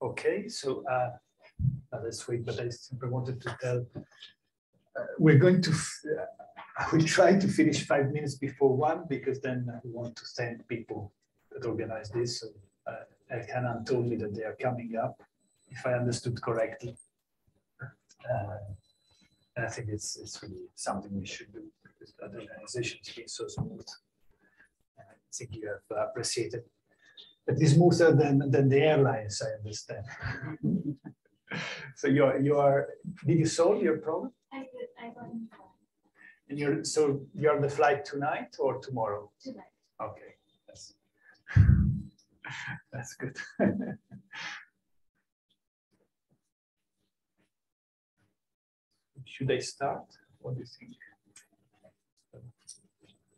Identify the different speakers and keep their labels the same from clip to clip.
Speaker 1: Okay, so let's wait, but I simply wanted to tell, we're going to, we try to finish 5 minutes before 1 because then we want to thank people that organize this. So, Elkanan told me that they are coming up, if I understood correctly. And I think it's really something we should do because the organization has been so smooth. I think you have appreciated. But it's smoother than the airlines, I understand. So you are. Did you solve your problem?
Speaker 2: I did. I got in.
Speaker 1: And you're on the flight tonight or tomorrow?
Speaker 2: Tonight.
Speaker 1: Okay, that's good. Should I start? What do you think?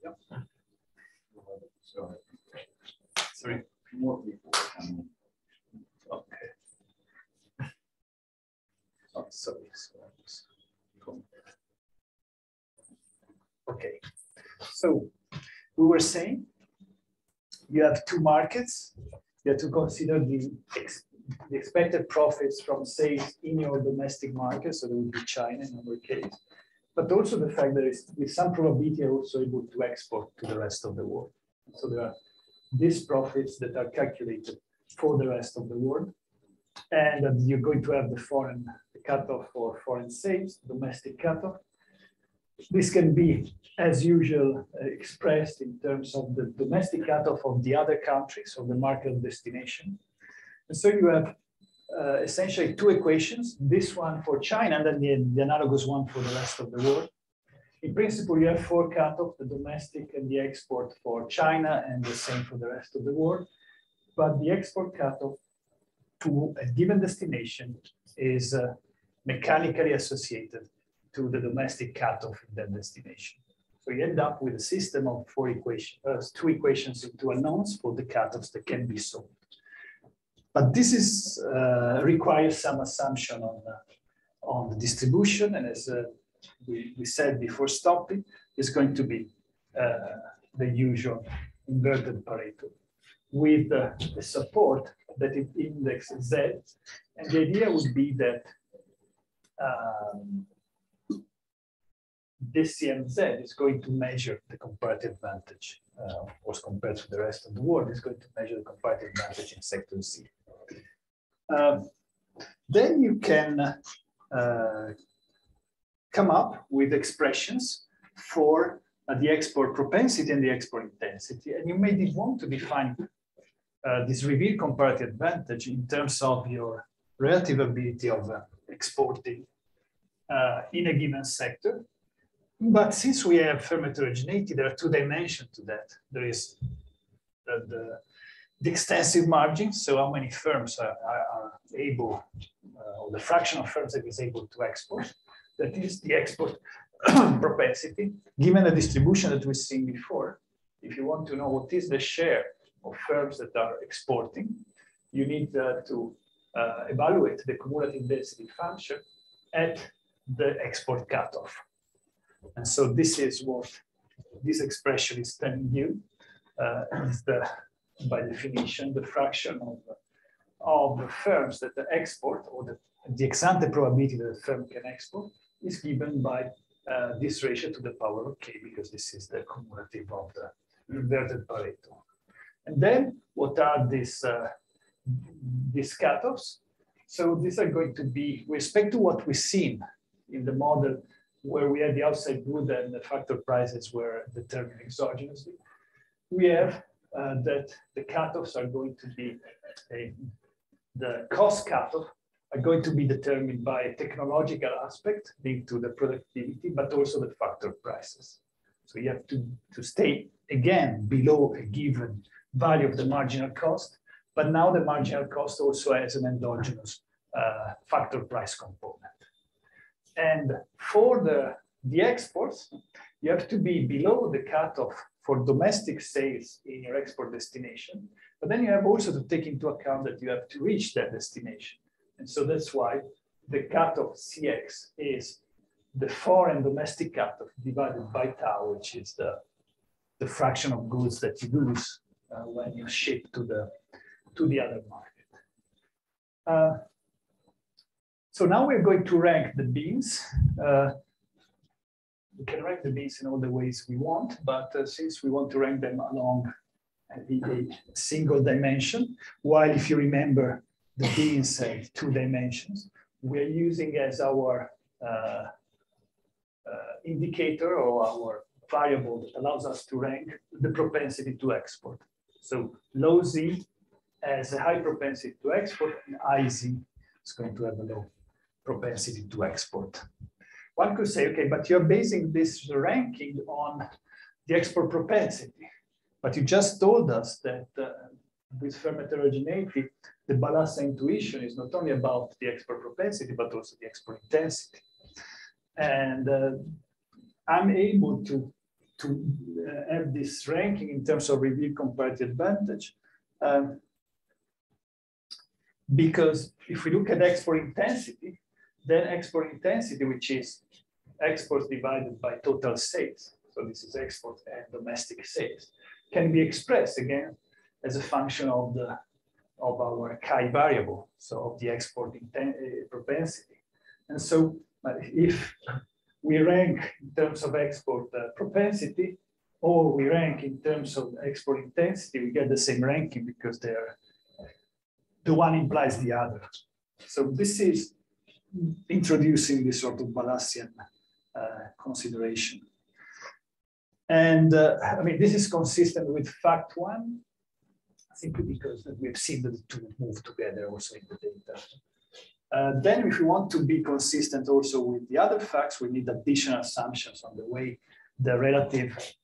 Speaker 1: Yep. Sorry.
Speaker 3: More people.
Speaker 1: Okay. Oh, sorry. Okay. So we were saying you have two markets. You have to consider the expected profits from sales in your domestic market. So that would be China in our case. But also the fact that it's, with some probability, also able to export to the rest of the world. So there are these profits that are calculated for the rest of the world, and that you're going to have the foreign cutoff for foreign sales, domestic cutoff. This can be, as usual, expressed in terms of the domestic cutoff of the other countries of the market destination. And so you have essentially two equations, this one for China and then the analogous one for the rest of the world. In principle, you have four cutoffs, the domestic and the export for China and the same for the rest of the world. But the export cutoff to a given destination is mechanically associated to the domestic cutoff in that destination. So you end up with a system of four equations, two equations into unknowns for the cutoffs that can be solved. But this is requires some assumption on the distribution, and as we said before stopping, is going to be the usual inverted Pareto with the support that it index Z. And the idea would be that this CMZ is going to measure the comparative advantage, of course, compared to the rest of the world, is going to measure the comparative advantage in sector C. Then you can come up with expressions for the export propensity and the export intensity. And you may want to define this revealed comparative advantage in terms of your relative ability of exporting in a given sector. But since we have firm heterogeneity, there are two dimensions to that. There is the extensive margins, so how many firms are able, or the fraction of firms that is able to export. That is the export propensity, given the distribution that we've seen before. If you want to know what is the share of firms that are exporting, you need to evaluate the cumulative density function at the export cutoff. And so this is what this expression is telling you, is by definition, the fraction of the firms that export, or the ex-ante probability that a firm can export, is given by this ratio to the power of k, because this is the cumulative of the inverted Pareto. And then what are these cutoffs? So these are going to be, with respect to what we've seen in the model where we had the outside good and the factor prices were determined exogenously, we have that the cutoffs are going to be, the cost cutoff are going to be determined by a technological aspect linked to the productivity, but also the factor prices. So you have to stay, again, below a given value of the marginal cost, but now the marginal cost also has an endogenous factor price component. And for the exports, you have to be below the cutoff for domestic sales in your export destination, but then you have also to take into account that you have to reach that destination. And so that's why the cutoff CX is the foreign domestic cutoff divided by tau, which is the fraction of goods that you lose when you ship to the other market. So now we're going to rank the beans. We can rank the beans in all the ways we want, but since we want to rank them along a single dimension, while if you remember the beans have 2 dimensions, we're using as our indicator or our variable that allows us to rank the propensity to export. So low Z has a high propensity to export, and high Z is going to have a low propensity to export. One could say, okay, but you're basing this ranking on the export propensity. But you just told us that with firm heterogeneity, the Balassa intuition is not only about the export propensity, but also the export intensity. And I'm able to have this ranking in terms of revealed comparative advantage. Because if we look at export intensity, then export intensity, which is exports divided by total sales, so this is export and domestic sales, can be expressed again as a function of our chi variable, so of the export propensity. And so if we rank in terms of export propensity, or we rank in terms of export intensity, we get the same ranking because they're the one implies the other. So this is introducing this sort of Balassian consideration. And I mean, this is consistent with fact 1, simply because we've seen the 2 move together also in the data. Then if we want to be consistent also with the other facts, we need additional assumptions on the way the relative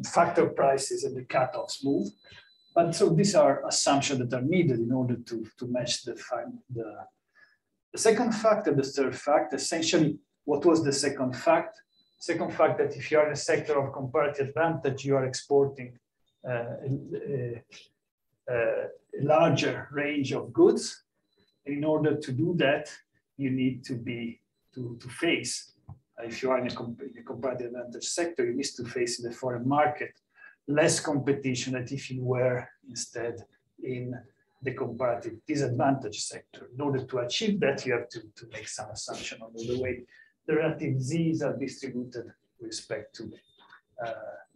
Speaker 1: factor prices and the cutoffs move. But so these are assumptions that are needed in order to match the second fact and the third fact. Essentially, what was the second fact? Second fact that if you are in a sector of comparative advantage, you are exporting a larger range of goods. And in order to do that, you need to face, if you are in a comparative advantage sector, you need to face in the foreign market less competition than if you were instead in the comparative disadvantage sector. In order to achieve that, you have to make some assumption on the way the relative Z's are distributed with respect to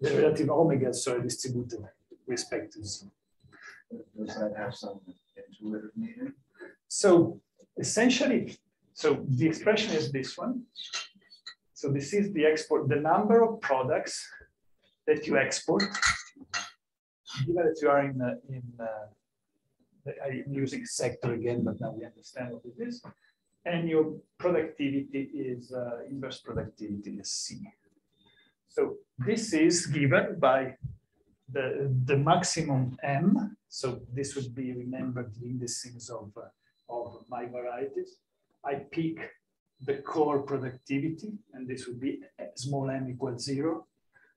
Speaker 1: the relative omegas are distributed with respect to Z.
Speaker 2: Does that have some intuitive meaning?
Speaker 1: So essentially, so the expression is this one. So this is the export, the number of products that you export, given that you are I'm using sector again, but now we understand what it is. And your productivity is inverse productivity is C. So this is given by the maximum M. So this would be, remembered, the indices of my varieties. I pick the core productivity, and this would be small m equals 0.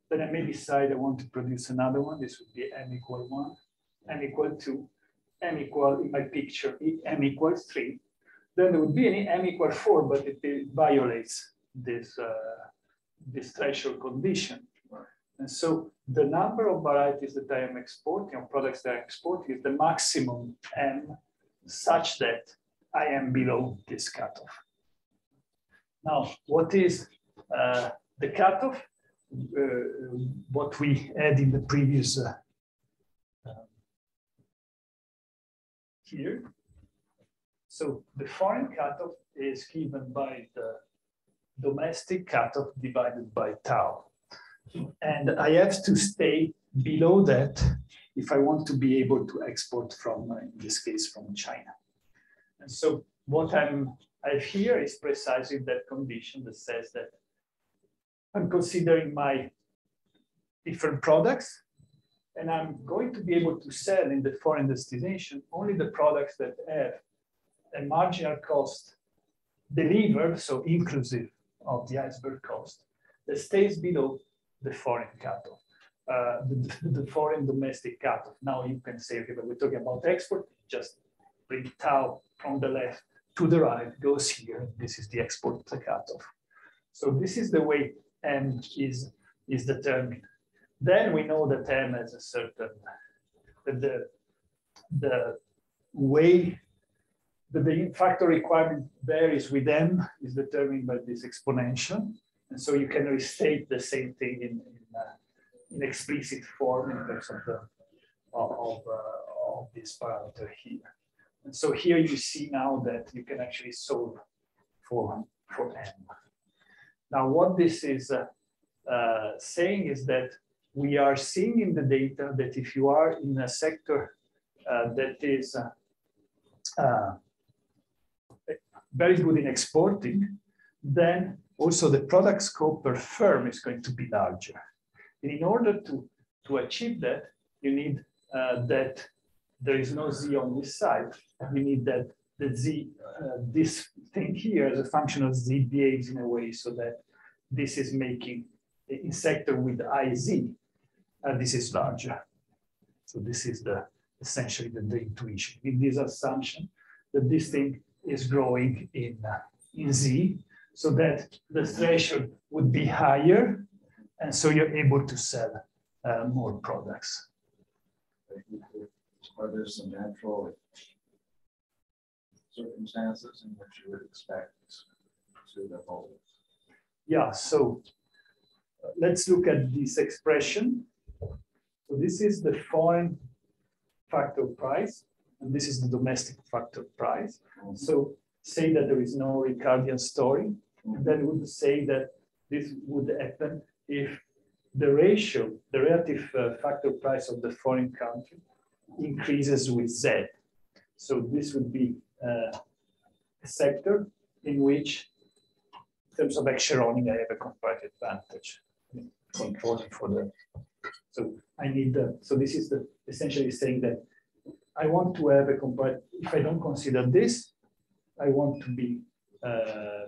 Speaker 1: Then I may decide I want to produce another one. This would be m equal 1, m equal 2, m equal, in my picture, m equals 3. Then there would be any m equal 4, but it violates this, this threshold condition. And so the number of varieties that I am exporting, or products that I export, is the maximum m such that I am below this cutoff. Now, what is the cutoff? What we had in the previous here. So the foreign cutoff is given by the domestic cutoff divided by tau. And I have to stay below that if I want to be able to export from, in this case, from China. And so what I have here is precisely that condition that says that I'm considering my different products, and I'm going to be able to sell in the foreign destination only the products that have a marginal cost delivered, so inclusive of the iceberg cost, that stays below the foreign cutoff, the foreign domestic cutoff. Now you can say, okay, but we're talking about export, just bring tau from the left to the right, goes here. This is the export cutoff. So this is the way M is determined. Then we know that M has a certain, the way that the factor requirement varies with m is determined by this exponential. And so you can restate the same thing in explicit form in terms of the of this parameter here. And so here you see now that you can actually solve for m. Now what this is saying is that we are seeing in the data that if you are in a sector that is very good in exporting, then also the product scope per firm is going to be larger. And in order to achieve that, you need that there is no z on this side. You need that the z, this thing here as a function of z behaves in a way so that this is making in sector with iz, this is larger. So this is essentially the intuition. In this assumption that this thing is growing in z, so that the threshold would be higher, and so you're able to sell more products.
Speaker 2: Are there some natural circumstances in which you would expect to the whole?
Speaker 1: Yeah, so let's look at this expression. So this is the foreign factor price, and this is the domestic factor price. So say that there is no Ricardian story, and then we would say that this would happen if the ratio, the relative factor price of the foreign country increases with Z. So this would be a sector in which, in terms of Echelon, I have a comparative advantage. Controlling for the, so I need the, so this is the essentially saying that I want to have a comparative, if I don't consider this, I want to be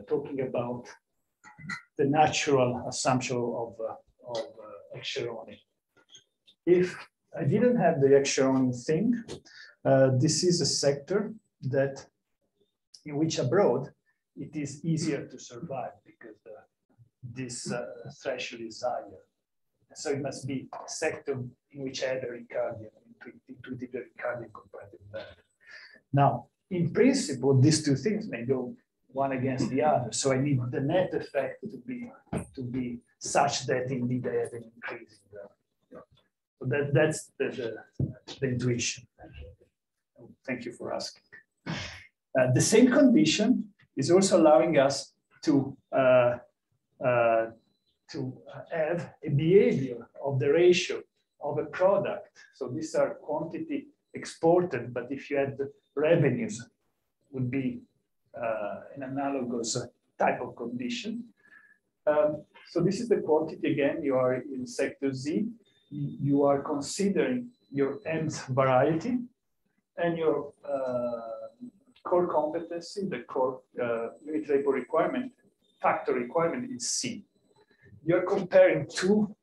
Speaker 1: talking about the natural assumption of Echelon. If I didn't have the Echelon thing, this is a sector that in which abroad it is easier to survive because this threshold is higher. So it must be a sector in which I have a Ricardian, intuitive Ricardian comparative value. Now, in principle, these two things may go one against the other. So I need the net effect to be such that indeed I have an increase in the. So that's the intuition. Thank you for asking. The same condition is also allowing us to have a behavior of the ratio of a product. So these are quantity exported, but if you had the revenues, would be an analogous type of condition. So this is the quantity again. You are in sector Z. You are considering your nth variety and your core competency, the core unit labor requirement, factor requirement is C. You're comparing two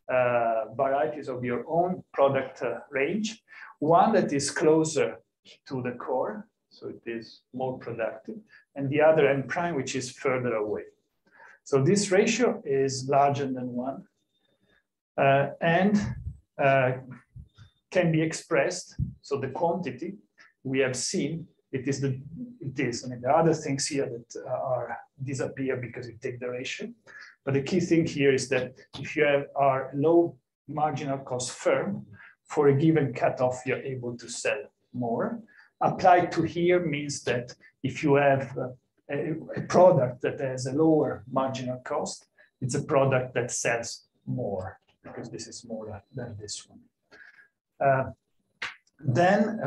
Speaker 1: varieties of your own product range. One that is closer to the core, so it is more productive, and the other n prime, which is further away. So this ratio is larger than 1 and can be expressed. So the quantity we have seen, it is. I mean, there are other things here that disappear because you take the ratio. But the key thing here is that if you are low marginal cost firm, for a given cutoff, you're able to sell more. Applied to here means that if you have a product that has a lower marginal cost, it's a product that sells more because this is more than this one. Then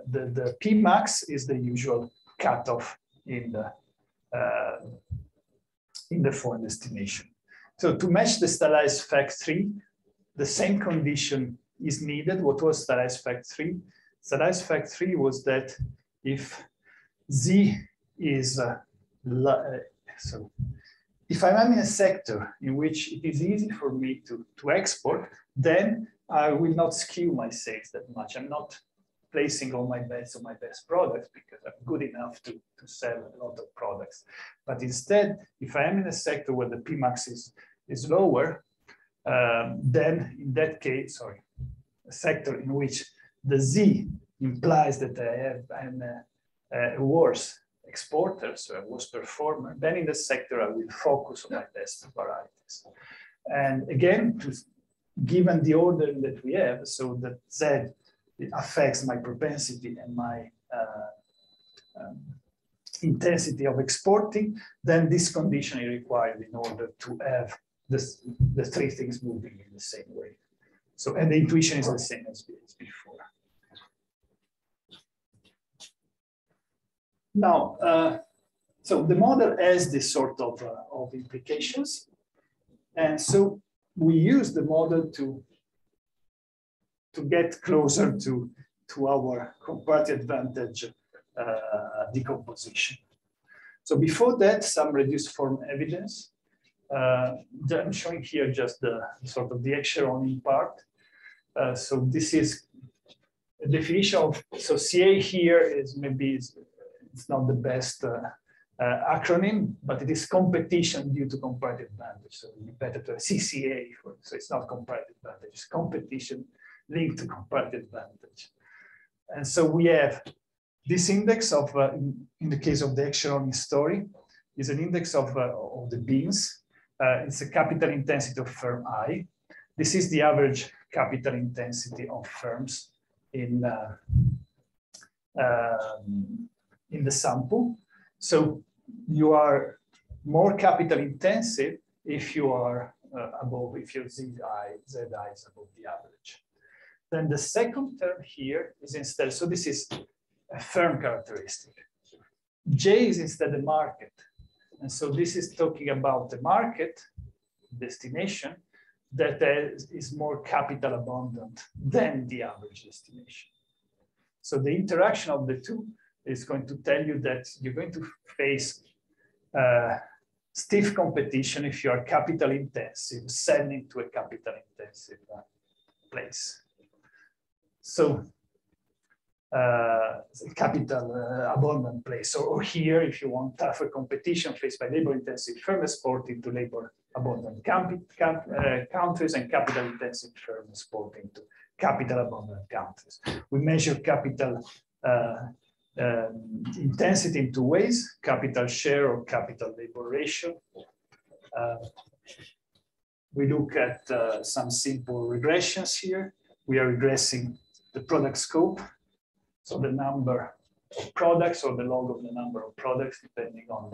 Speaker 1: the P max is the usual cutoff in the foreign destination. So to match the stylized fact 3, the same condition is needed. What was stylized fact 3? Stylized fact 3 was that if Z is, so if I'm in a sector in which it is easy for me to export, then I will not skew my sales that much. I'm not placing all my bets on my best products because I'm good enough to sell a lot of products. But instead, if I am in a sector where the Pmax is lower, then in that case, sector in which the Z implies that I'm a worse exporter, so a worse performer, then in the sector I will focus on my best varieties. And again, given the order that we have, so that Z it affects my propensity and my intensity of exporting, then this condition is required in order to have the three things moving in the same way. So, and the intuition is the same as before. Now, so the model has this sort of implications. And so we use the model to get closer to our comparative advantage decomposition. So before that, some reduced form evidence. I'm showing here just the sort of the echelon part. So this is a definition of, so CA here is maybe it's not the best acronym, but it is competition due to comparative advantage. So it's better to have CCA, so it's not comparative advantage, it's competition linked to comparative advantage. And so we have this index of, in the case of the echelon story, is an index of the beans. It's a capital intensity of firm I. This is the average capital intensity of firms in the sample. So you are more capital intensive if you are above, if your ZI is above the average. Then the second term here is instead, so this is a firm characteristic. J is instead the market. And so this is talking about the market destination that is more capital abundant than the average destination. So the interaction of the two is going to tell you that you're going to face stiff competition if you are capital intensive, selling to a capital intensive place. So capital abundant place. Or here, if you want tougher competition faced by labor intensive firm exporting to labor abundant countries and capital intensive firm exporting to capital abundant countries. We measure capital intensity in two ways, capital share or capital labor ratio. We look at some simple regressions here. We are regressing the product scope, so the number of products or the log of the number of products, depending on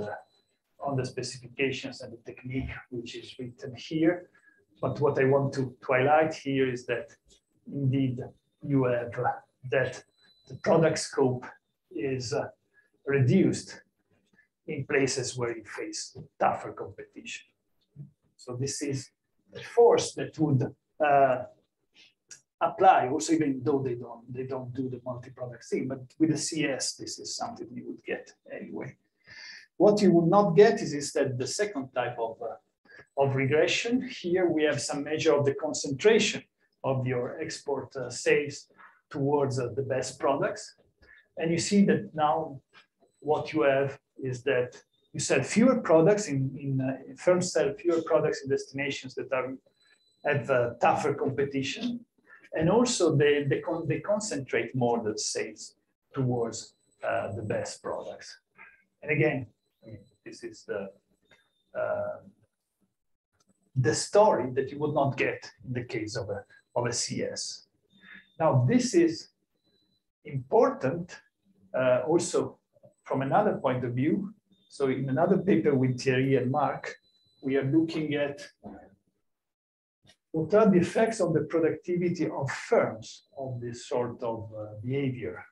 Speaker 1: the specifications and the technique which is written here. But what I want to highlight here is that indeed you have that the product scope is reduced in places where you face tougher competition. So this is a force that would apply also, even though they don't do the multi-product thing, but with the CS, this is something you would get anyway. What you would not get is instead the second type of regression. Here we have some measure of the concentration of your export sales towards the best products. And you see that now what you have is that you sell fewer products in firms sell fewer products in destinations that have tougher competition. And also they concentrate more the sales towards the best products. And again, I mean, this is the story that you would not get in the case of a CS. Now, this is important also from another point of view. So in another paper with Thierry and Marc, we are looking at what are the effects of the productivity of firms of this sort of behavior.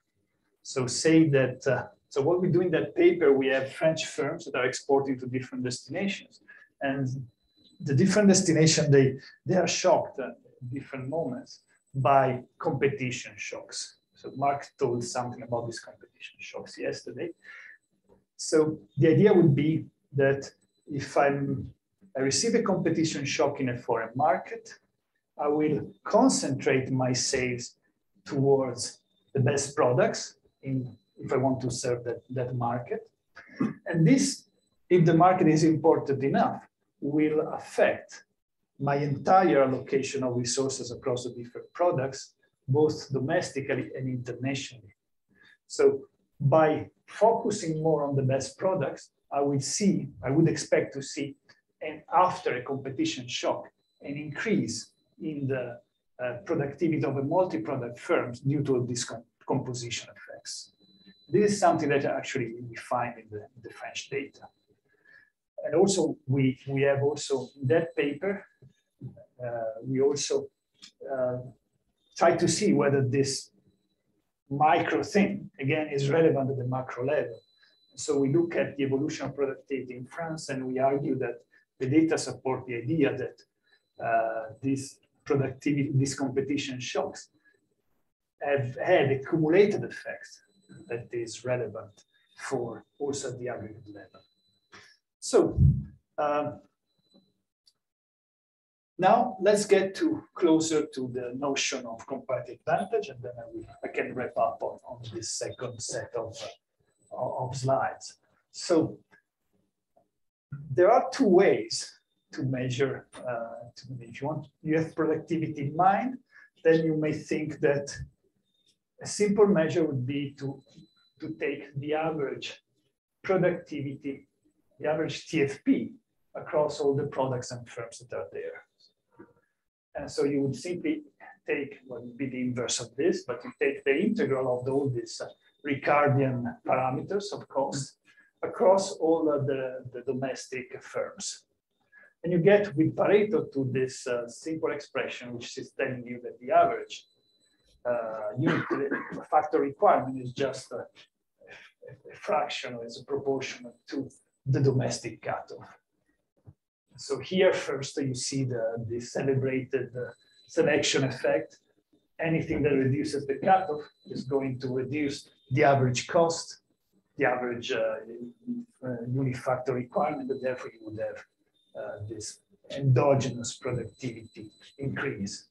Speaker 1: So say that, so what we do in that paper, we have French firms that are exporting to different destinations. And the different destinations, they are shocked at different moments by competition shocks. So Marc told something about these competition shocks yesterday. So the idea would be that if I receive a competition shock in a foreign market, I will concentrate my sales towards the best products if I want to serve that market. And this, if the market is important enough, will affect my entire allocation of resources across the different products both domestically and internationally. So by focusing more on the best products, I would expect to see, and after a competition shock, an increase in the productivity of a multi-product firms due to these composition effects. This is something that actually we find in the French data. And also, we have also in that paper, we also try to see whether this micro thing, again, is relevant at the macro level. So we look at the evolution of productivity in France, and we argue that the data support the idea that these competition shocks have had accumulated effects that is relevant for also at the aggregate level. So now let's get closer to the notion of comparative advantage, and then I can wrap up on this second set of slides. So there are two ways to measure. If you have productivity in mind, then you may think that a simple measure would be to take the average productivity, the average TFP across all the products and firms that are there. And so you would simply take what would be the inverse of this, but you take the integral of all these Ricardian parameters of cost across all of the domestic firms. And you get with Pareto to this simple expression, which is telling you that the average unit factor requirement is just a fraction, or is proportional to the domestic cutoff. So here first you see the celebrated selection effect. Anything that reduces the cutoff is going to reduce the average cost, the average unit factor requirement, and therefore you would have this endogenous productivity increase.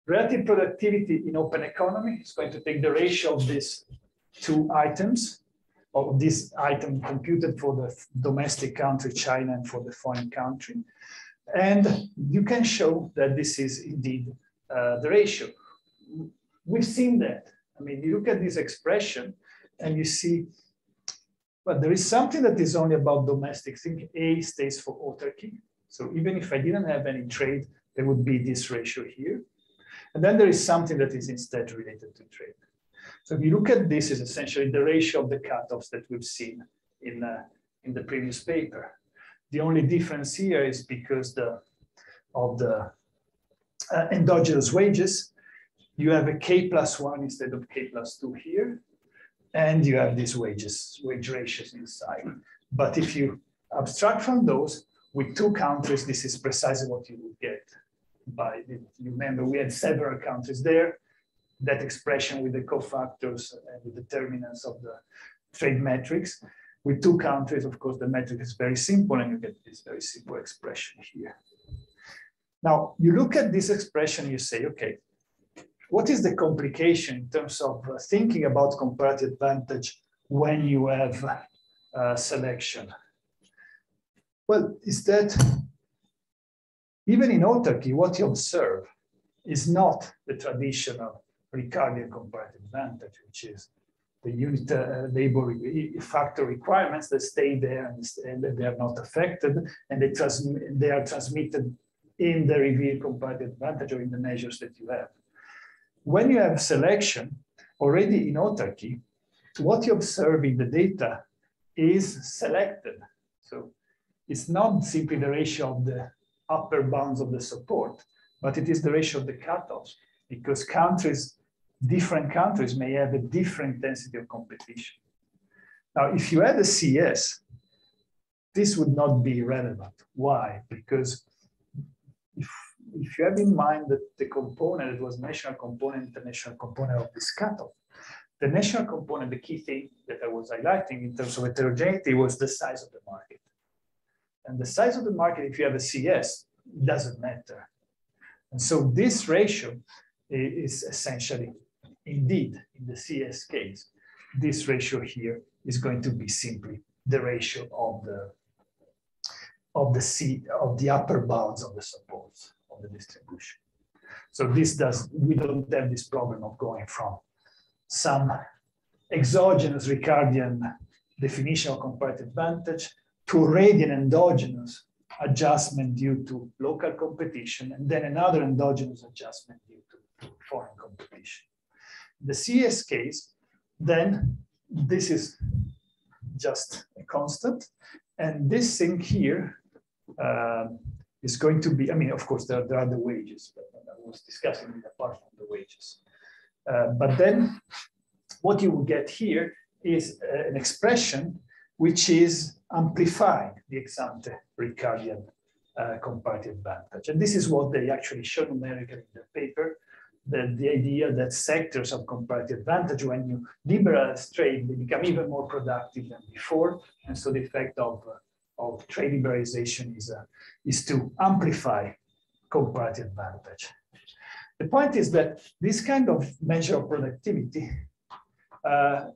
Speaker 1: Relative productivity in open economy is going to take the ratio of these two items, of this item computed for the domestic country, China, and for the foreign country. And you can show that this is indeed the ratio. We've seen that. I mean, you look at this expression and you see, well, there is something that is only about domestic. Think A stays for autarky. So even if I didn't have any trade, there would be this ratio here. And then there is something that is instead related to trade. So if you look at this, is essentially the ratio of the cutoffs that we've seen in the previous paper. The only difference here is because of the endogenous wages, you have a K+1 instead of K+2 here, and you have these wage ratios inside. But if you abstract from those, with two countries, this is precisely what you would get. You remember we had several countries there. That expression with the cofactors and the determinants of the trade metrics. With two countries, of course, the metric is very simple, and you get this very simple expression here. Now, you look at this expression, you say, okay, what is the complication in terms of thinking about comparative advantage when you have selection? Well, is that even in autarky, what you observe is not the traditional Ricardian comparative advantage, which is the unit labor factor requirements that stay there and they are not affected, and they are transmitted in the revealed comparative advantage or in the measures that you have. When you have selection, already in autarky, what you observe in the data is selected. So it's not simply the ratio of the upper bounds of the support, but it is the ratio of the cutoffs, because different countries may have a different intensity of competition. Now, if you had a CS, this would not be relevant. Why? Because if you have in mind that the component, it was national component, international component of this cutoff, the national component, the key thing that I was highlighting in terms of heterogeneity was the size of the market. And the size of the market, if you have a CS, doesn't matter. And so this ratio is essentially, indeed, in the CS case, this ratio here is going to be simply the ratio of the upper bounds of the supports of the distribution. So we don't have this problem of going from some exogenous Ricardian definition of comparative advantage to already an endogenous adjustment due to local competition, and then another endogenous adjustment due to foreign competition. The CS case, then this is just a constant, and this thing here is going to be, I mean, of course, there are the wages, but I was discussing it apart from the wages. But then what you will get here is an expression which is amplifying the ex-ante Ricardian comparative advantage. And this is what they actually show numerically in the paper, the idea that sectors of comparative advantage, when you liberalize trade, they become even more productive than before. And so the effect of trade liberalization is to amplify comparative advantage. The point is that this kind of measure of productivity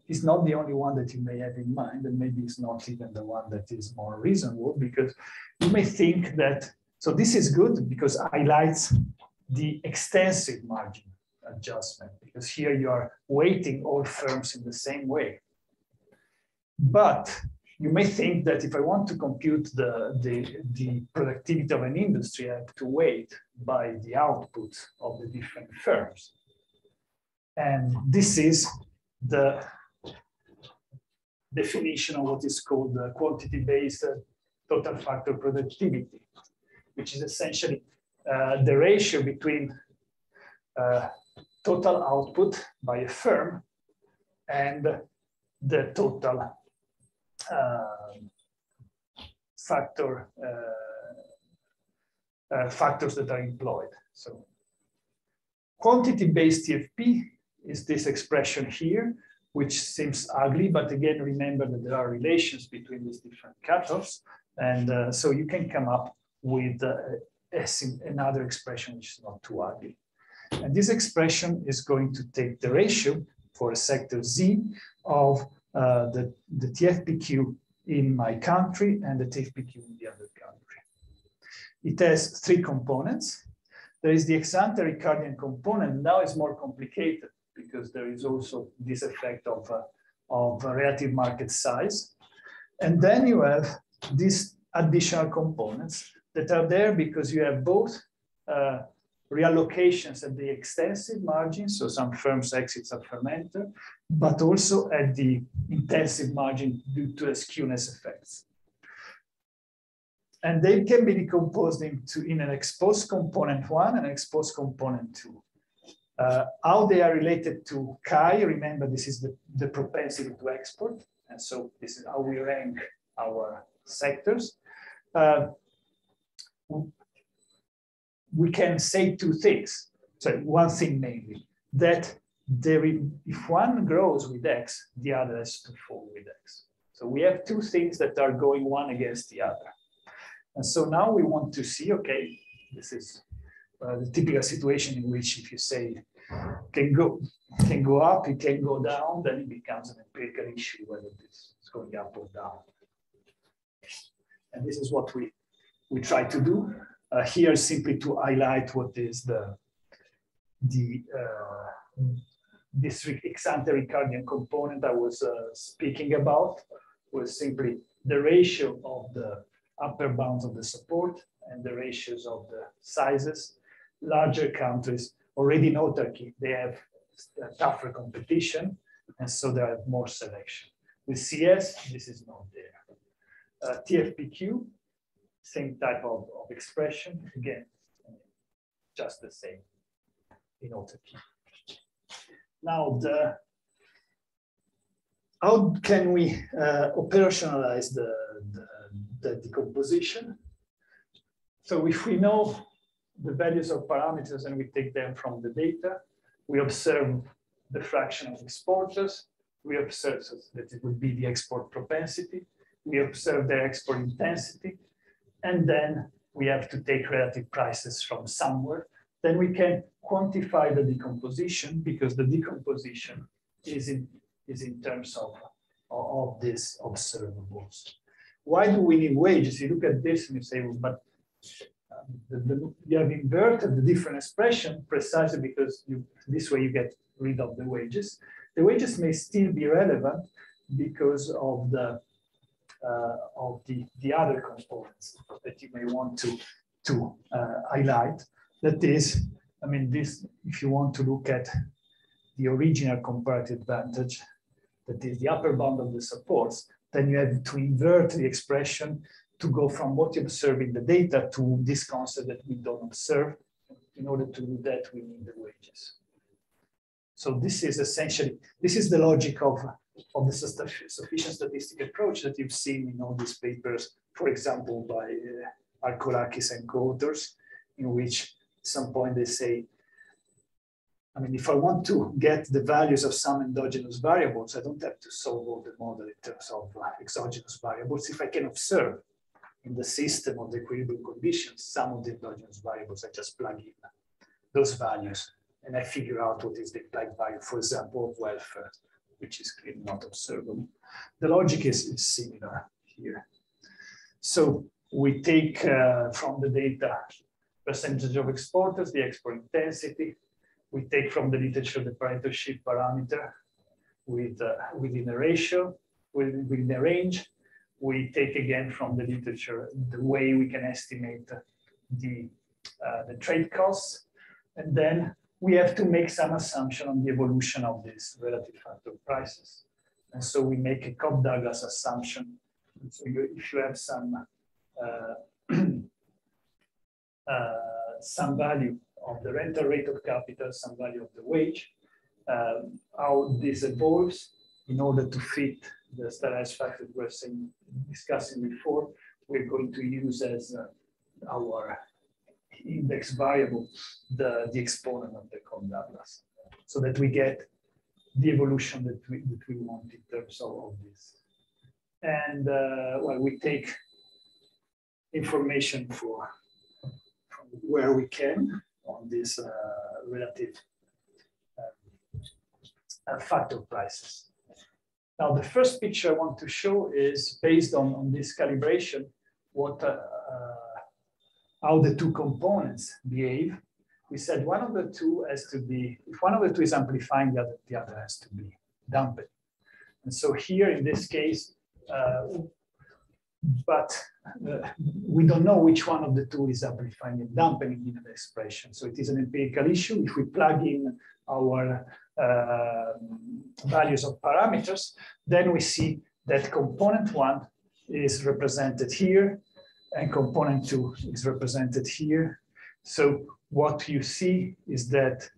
Speaker 1: is not the only one that you may have in mind, and maybe it's not even the one that is more reasonable, because you may think that, so this is good because it highlights the extensive margin adjustment, because here you are weighting all firms in the same way. But you may think that if I want to compute the productivity of an industry, I have to weight by the output of the different firms. And this is the definition of what is called the quantity-based total factor productivity, which is essentially the ratio between total output by a firm and the total factors that are employed. So quantity-based TFP is this expression here, which seems ugly, but again, remember that there are relations between these different cutoffs. And so you can come up with another expression which is not too ugly. And this expression is going to take the ratio for a sector Z of the TFPQ in my country and the TFPQ in the other country. It has three components. There is the ex-ante Ricardian component. Now it's more complicated because there is also this effect of relative market size. And then you have these additional components that are there because you have both reallocations at the extensive margin, so some firms exit a fermenter, but also at the intensive margin due to skewness effects. And they can be decomposed in an exposed component 1 and an exposed component 2. How they are related to chi, remember this is the propensity to export. And so this is how we rank our sectors. We can say two things. So one thing mainly, that if one grows with X, the other has to fall with X. So we have two things that are going one against the other. And so now we want to see, okay, this is the typical situation in which if you say can go up, it can go down, then it becomes an empirical issue whether this is going up or down. And this is what we try to do. Here simply to highlight what is this ex-ante Ricardian component I was speaking about, was simply the ratio of the upper bounds of the support and the ratios of the sizes. Larger countries already in autarky, they have tougher competition, and so they have more selection. With CS, this is not there. TFPQ, same type of expression, again, just the same in autarky. Now, how can we operationalize the decomposition? So if we know the values of parameters and we take them from the data, we observe the fraction of exporters, we observe that it would be the export propensity, we observe their export intensity, and then we have to take relative prices from somewhere. Then we can quantify the decomposition because the decomposition is in terms of these observables. Why do we need wages? You look at this and you say, well, but you have inverted the different expression precisely because this way you get rid of the wages. The wages may still be relevant because of the other components that you may want to highlight. That is, I mean, this, if you want to look at the original comparative advantage, that is the upper bound of the supports, then you have to invert the expression to go from what you observe in the data to this concept that we don't observe. In order to do that, we need the wages. So this is essentially, this is the logic of the sufficient statistic approach that you've seen in all these papers, for example, by Arkorakis and co-authors, in which at some point they say, I mean, if I want to get the values of some endogenous variables, I don't have to solve all the model in terms of exogenous variables. If I can observe in the system of the equilibrium conditions, some of the endogenous variables, I just plug in those values and I figure out what is the implied value, for example, of welfare, which is clearly not observable. The logic is similar here. So we take from the data percentage of exporters, the export intensity. We take from the literature the Pareto shift parameter within a ratio, within a range. We take again from the literature the way we can estimate the trade costs. And then we have to make some assumption on the evolution of this relative factor of prices. And so we make a Cobb-Douglas assumption. So if you have some value of the rental rate of capital, some value of the wage, how this evolves in order to fit the standardized factor we were discussing before, we're going to use as our index variable the exponent of the Cobb-Douglas, so that we get the evolution that we want in terms of this. And well, we take information from where we can on this relative factor prices. Now, the first picture I want to show is based on this calibration, how the two components behave. We said one of the two has to be, if one of the two is amplifying, the other has to be dampened. And so here in this case, we don't know which one of the two is amplifying and dampening in the expression. So it is an empirical issue. If we plug in our values of parameters, then we see that component one is represented here and component two is represented here. So what you see is that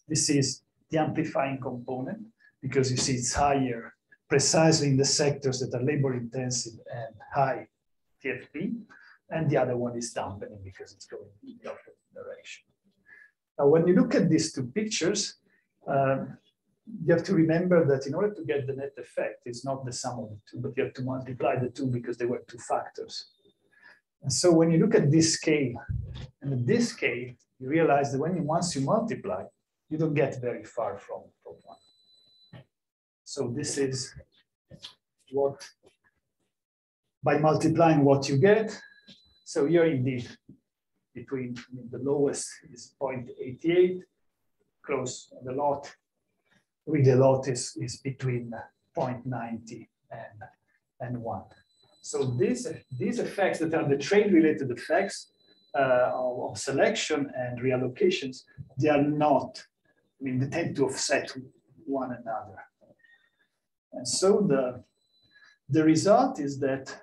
Speaker 1: this is the amplifying component, because you see it's higher precisely in the sectors that are labor intensive and high TFP, and the other one is dampening because it's going in the opposite direction. Now, when you look at these two pictures, you have to remember that in order to get the net effect, it's not the sum of the two, but you have to multiply the two because they were two factors. And so when you look at this scale, and at this scale, you realize that once you multiply, you don't get very far from one. So this is what, by multiplying what you get, so here indeed, between the lowest is 0.88, close the lot, really the lot is between 0.90 and 1. So these effects that are the trade-related effects of selection and reallocations, they are not, I mean, they tend to offset one another. And so the result is that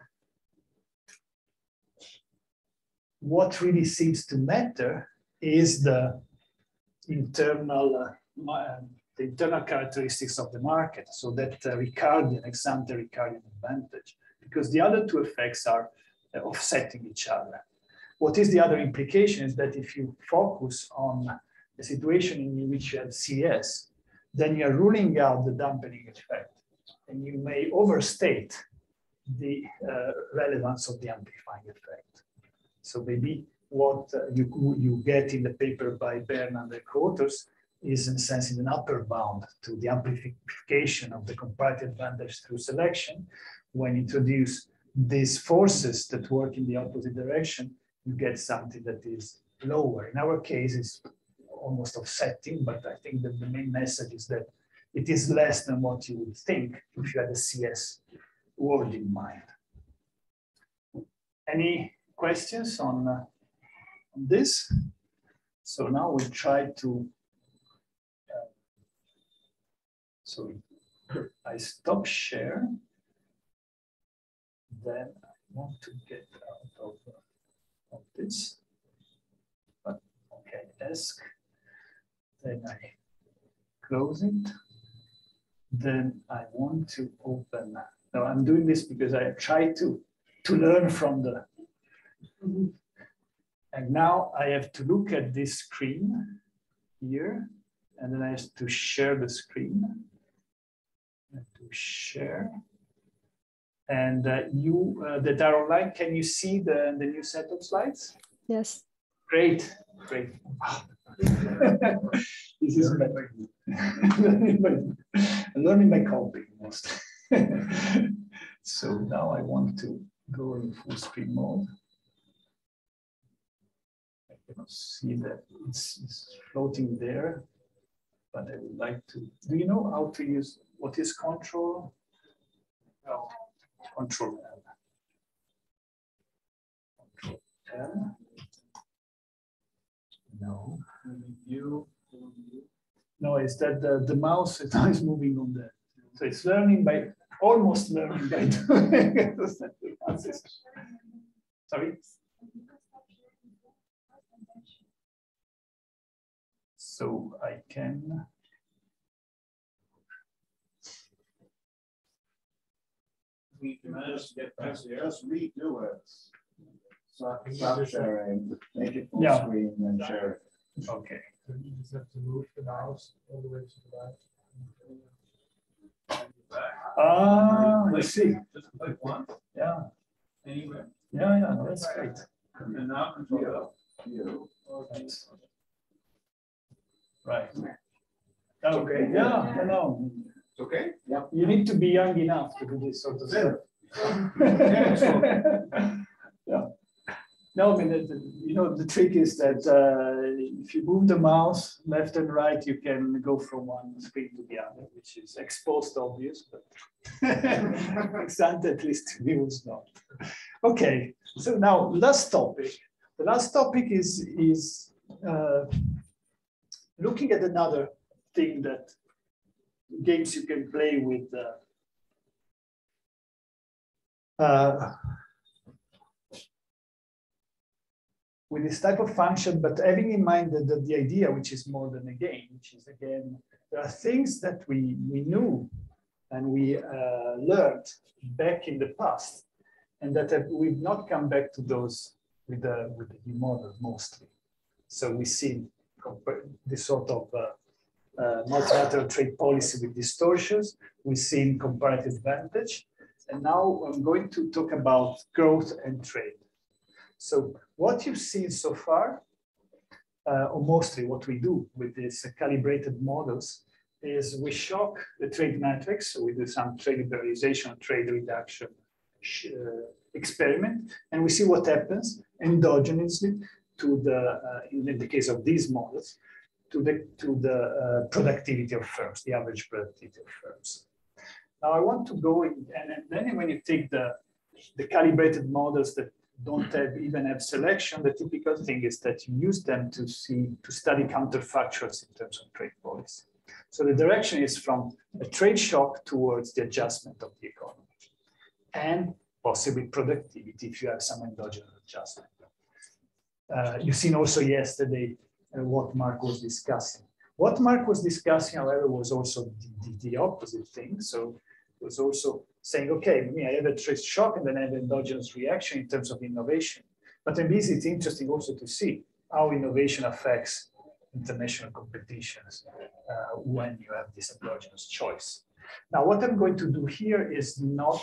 Speaker 1: what really seems to matter is the internal characteristics of the market. So that Ricardian, ex-ante Ricardian advantage, because the other two effects are offsetting each other. What is the other implication is that if you focus on a situation in which you have CS, then you're ruling out the dampening effect, and you may overstate the relevance of the amplifying effect. So maybe what you get in the paper by Bern and the co-authors is, in a sense, in an upper bound to the amplification of the comparative advantage through selection when you introduce these forces that work in the opposite direction, you get something that is lower. In our case, it's almost offsetting, but I think that the main message is that it is less than what you would think if you had a CS word in mind. Any questions on this? So now we try to, so I stop share, then I want to get out of this, but okay, ask, then I close it, then I want to open. Now I'm doing this because I try to learn from the, and now I have to look at this screen here, and then I have to share the screen. To share, and you that are online, can you see the new set of slides?
Speaker 3: Yes.
Speaker 1: Great, great. This is learning by copying mostly. So now I want to go in full screen mode. I cannot see that it's floating there, but I would like to. Do you know how to use? What is control? No. Control L. Control L. No. No, it's that the mouse is always moving on there. So it's learning by, almost learning by doing. Sorry? So I can.
Speaker 2: We can just redo it. Stop sharing, make it full screen, and then share it.
Speaker 1: Okay.
Speaker 4: So you just have to move the mouse all the way to the right.
Speaker 1: I see.
Speaker 4: Just click once,
Speaker 1: Yeah.
Speaker 4: anywhere.
Speaker 1: Yeah, that's great.
Speaker 4: And now control.
Speaker 1: Right. Okay. Yeah, no.
Speaker 2: It's okay? Yeah.
Speaker 1: You need to be young enough to do this sort of stuff. Yeah. No, I mean, you know, the trick is that if you move the mouse left and right, you can go from one screen to the other, which is exposed obvious, but extant at least to me was not. Okay, so now last topic. The last topic is looking at another thing that games you can play with this type of function, but having in mind that the idea, which is more than a game, which is again, there are things that we knew and we learned back in the past, and that we've not come back to those with the new model mostly. So we see this sort of multilateral trade policy with distortions. We've seen comparative advantage, and now I'm going to talk about growth and trade. So what you've seen so far, or mostly what we do with these calibrated models, is we shock the trade matrix. So we do some trade liberalization, trade reduction experiment, and we see what happens endogenously to the, in the case of these models, to the productivity of firms, the average productivity of firms. Now I want to go in, and then when you take the calibrated models that don't even have selection, the typical thing is that you use them to study counterfactuals in terms of trade policy. So the direction is from a trade shock towards the adjustment of the economy, and possibly productivity if you have some endogenous adjustment. You've seen also yesterday what Mark was discussing. What Mark was discussing, however, was also the opposite thing. So it was also saying, okay, I have a trade shock and then I have endogenous reaction in terms of innovation. But maybe it's interesting also to see how innovation affects international competitions when you have this endogenous choice. Now, what I'm going to do here is not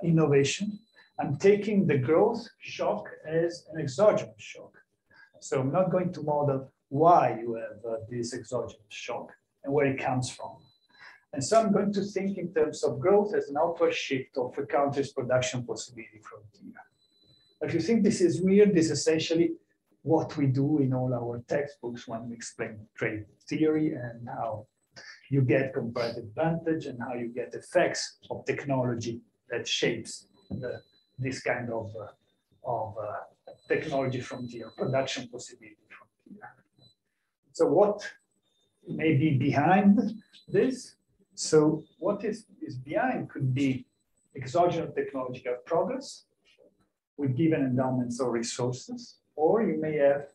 Speaker 1: innovation. I'm taking the growth shock as an exogenous shock. So I'm not going to model why you have this exogenous shock and where it comes from. And so I'm going to think in terms of growth as an outward shift of a country's production possibility frontier. If you think this is weird, this is essentially what we do in all our textbooks when we explain trade theory and how you get comparative advantage and how you get effects of technology that shapes this kind of technology frontier, production possibility frontier. So what may be behind this? So what is behind could be exogenous technological progress with given endowments or resources, or you may have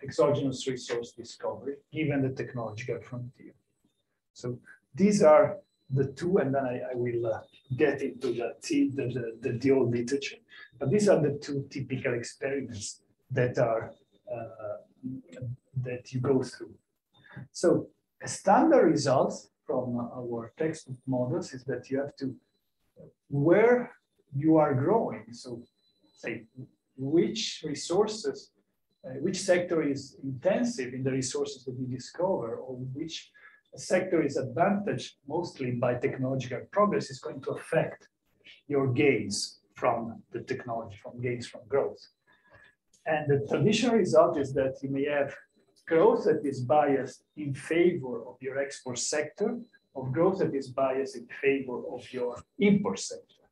Speaker 1: exogenous resource discovery given the technological frontier. So these are the two, and then I will get into the old literature. But these are the two typical experiments that are that you go through. So a standard result from our textbook models is that you have to, where you are growing, so say which resources, which sector is intensive in the resources that you discover, or which sector is advantaged mostly by technological progress is going to affect your gains from the technology, from gains from growth. And the traditional result is that you may have growth that is biased in favor of your export sector, or growth that is biased in favor of your import sector.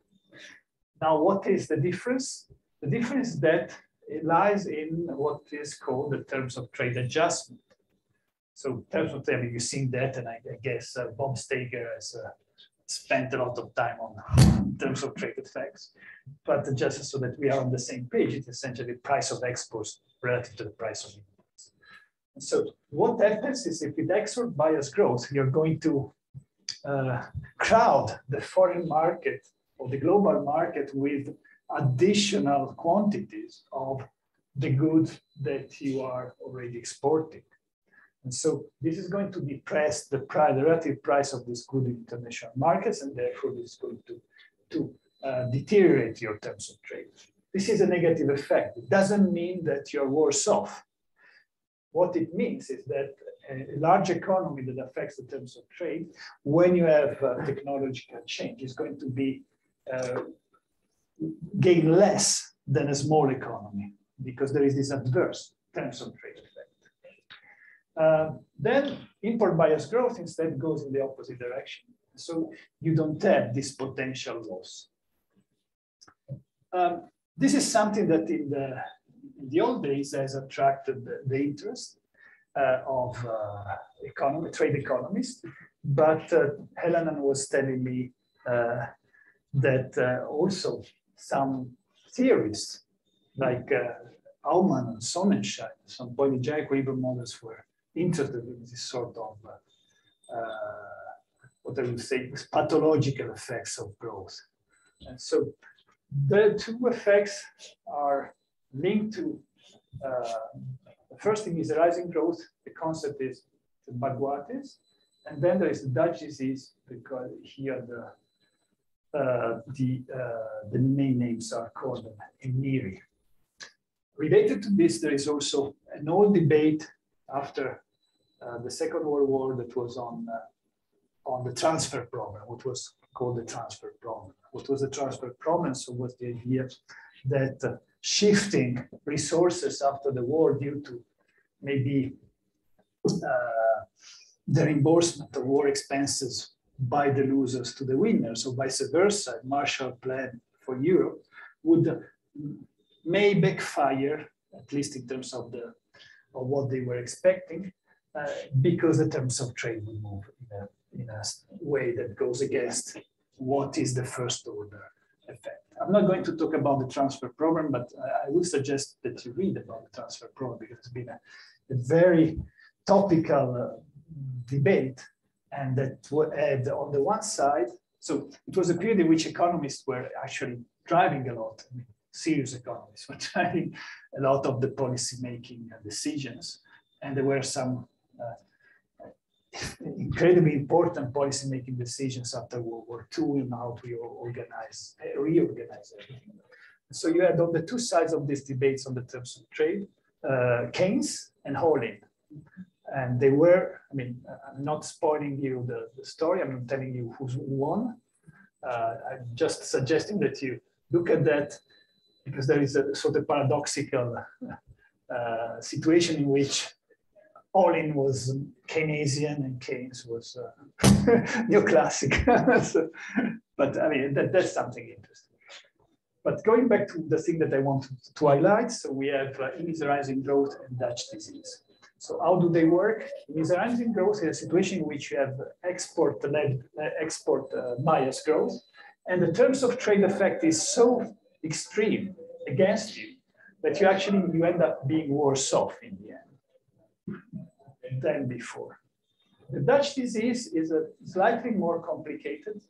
Speaker 1: Now, what is the difference? The difference is that it lies in what is called the terms of trade adjustment. So terms of trade, you've seen that, and I guess Bob Steger has spent a lot of time on terms of trade effects. But just so that we are on the same page, it's essentially the price of exports relative to the price of imports. And so what happens is if with export bias growth, you're going to crowd the foreign market or the global market with additional quantities of the goods that you are already exporting. And so this is going to depress the relative price of this good in international markets, and therefore this is going to deteriorate your terms of trade. This is a negative effect. It doesn't mean that you're worse off. What it means is that a large economy that affects the terms of trade, when you have technological change, is going to be gain less than a small economy because there is this adverse terms of trade effect. Then import bias growth instead goes in the opposite direction. So you don't have this potential loss. This is something that in the old days has attracted the interest of trade economists. But Helena was telling me that also some theorists like Aumann and Sonnenschein, some polygenic river models were interested in this sort of what I would say pathological effects of growth. And so the two effects are linked to the first thing is the rising growth. The concept is the Baguates, and then there is the Dutch disease because here the main names are called Emiri. Related to this, there is also an old debate after the Second World War that was on the transfer problem, what was called the transfer problem. What was the transfer problem? So was the idea that shifting resources after the war due to maybe the reimbursement of war expenses by the losers to the winners, or vice versa, Marshall Plan for Europe may backfire, at least in terms of what they were expecting, because the terms of trade will move in a way that goes against what is the first order effect. I'm not going to talk about the transfer problem, but I would suggest that you read about the transfer problem because it's been a very topical debate, and that had on the one side, so it was a period in which economists were actually driving a lot. I mean, serious economists were driving a lot of the policy making decisions, and there were some incredibly important policy making decisions after World War II in how to reorganize everything. So you had on the two sides of these debates on the terms of trade, Keynes and Holland. And they were, I mean, I'm not spoiling you the story, I'm telling you who won. I'm just suggesting that you look at that, because there is a sort of paradoxical situation in which Olin was Keynesian and Keynes was neoclassic. So, but I mean, that's something interesting. But going back to the thing that I want to highlight, so we have initializing growth and Dutch disease. So how do they work? Initializing growth is a situation in which you have export-led, bias growth, and the terms of trade effect is so extreme against you that you end up being worse off in the end than before. The Dutch disease is a slightly more complicated.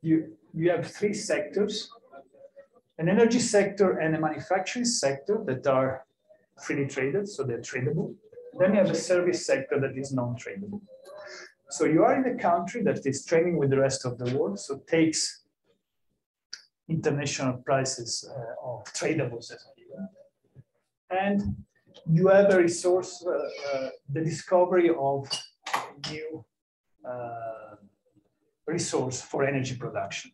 Speaker 1: You have three sectors: an energy sector and a manufacturing sector that are freely traded, so they're tradable. Then you have a service sector that is non-tradable. So you are in a country that is trading with the rest of the world, so takes international prices of tradables as a given. And you have a resource, the discovery of a new resource for energy production.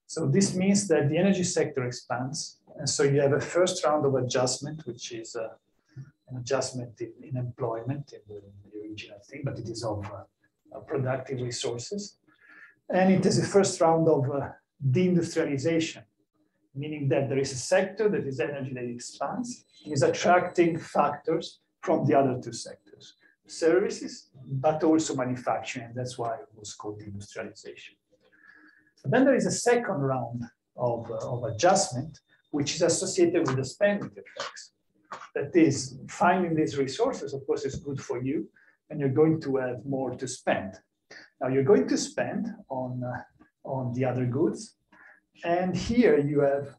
Speaker 1: So this means that the energy sector expands. And so you have a first round of adjustment, which is an adjustment in employment in the original thing, but it is of productive resources. And it is a first round of deindustrialization, meaning that there is a sector that is energy that expands, is attracting factors from the other two sectors, services, but also manufacturing, and that's why it was called deindustrialization. But then there is a second round of adjustment, which is associated with the spending effects. That is, finding these resources, of course, is good for you, and you're going to have more to spend. Now, you're going to spend on the other goods, and here you have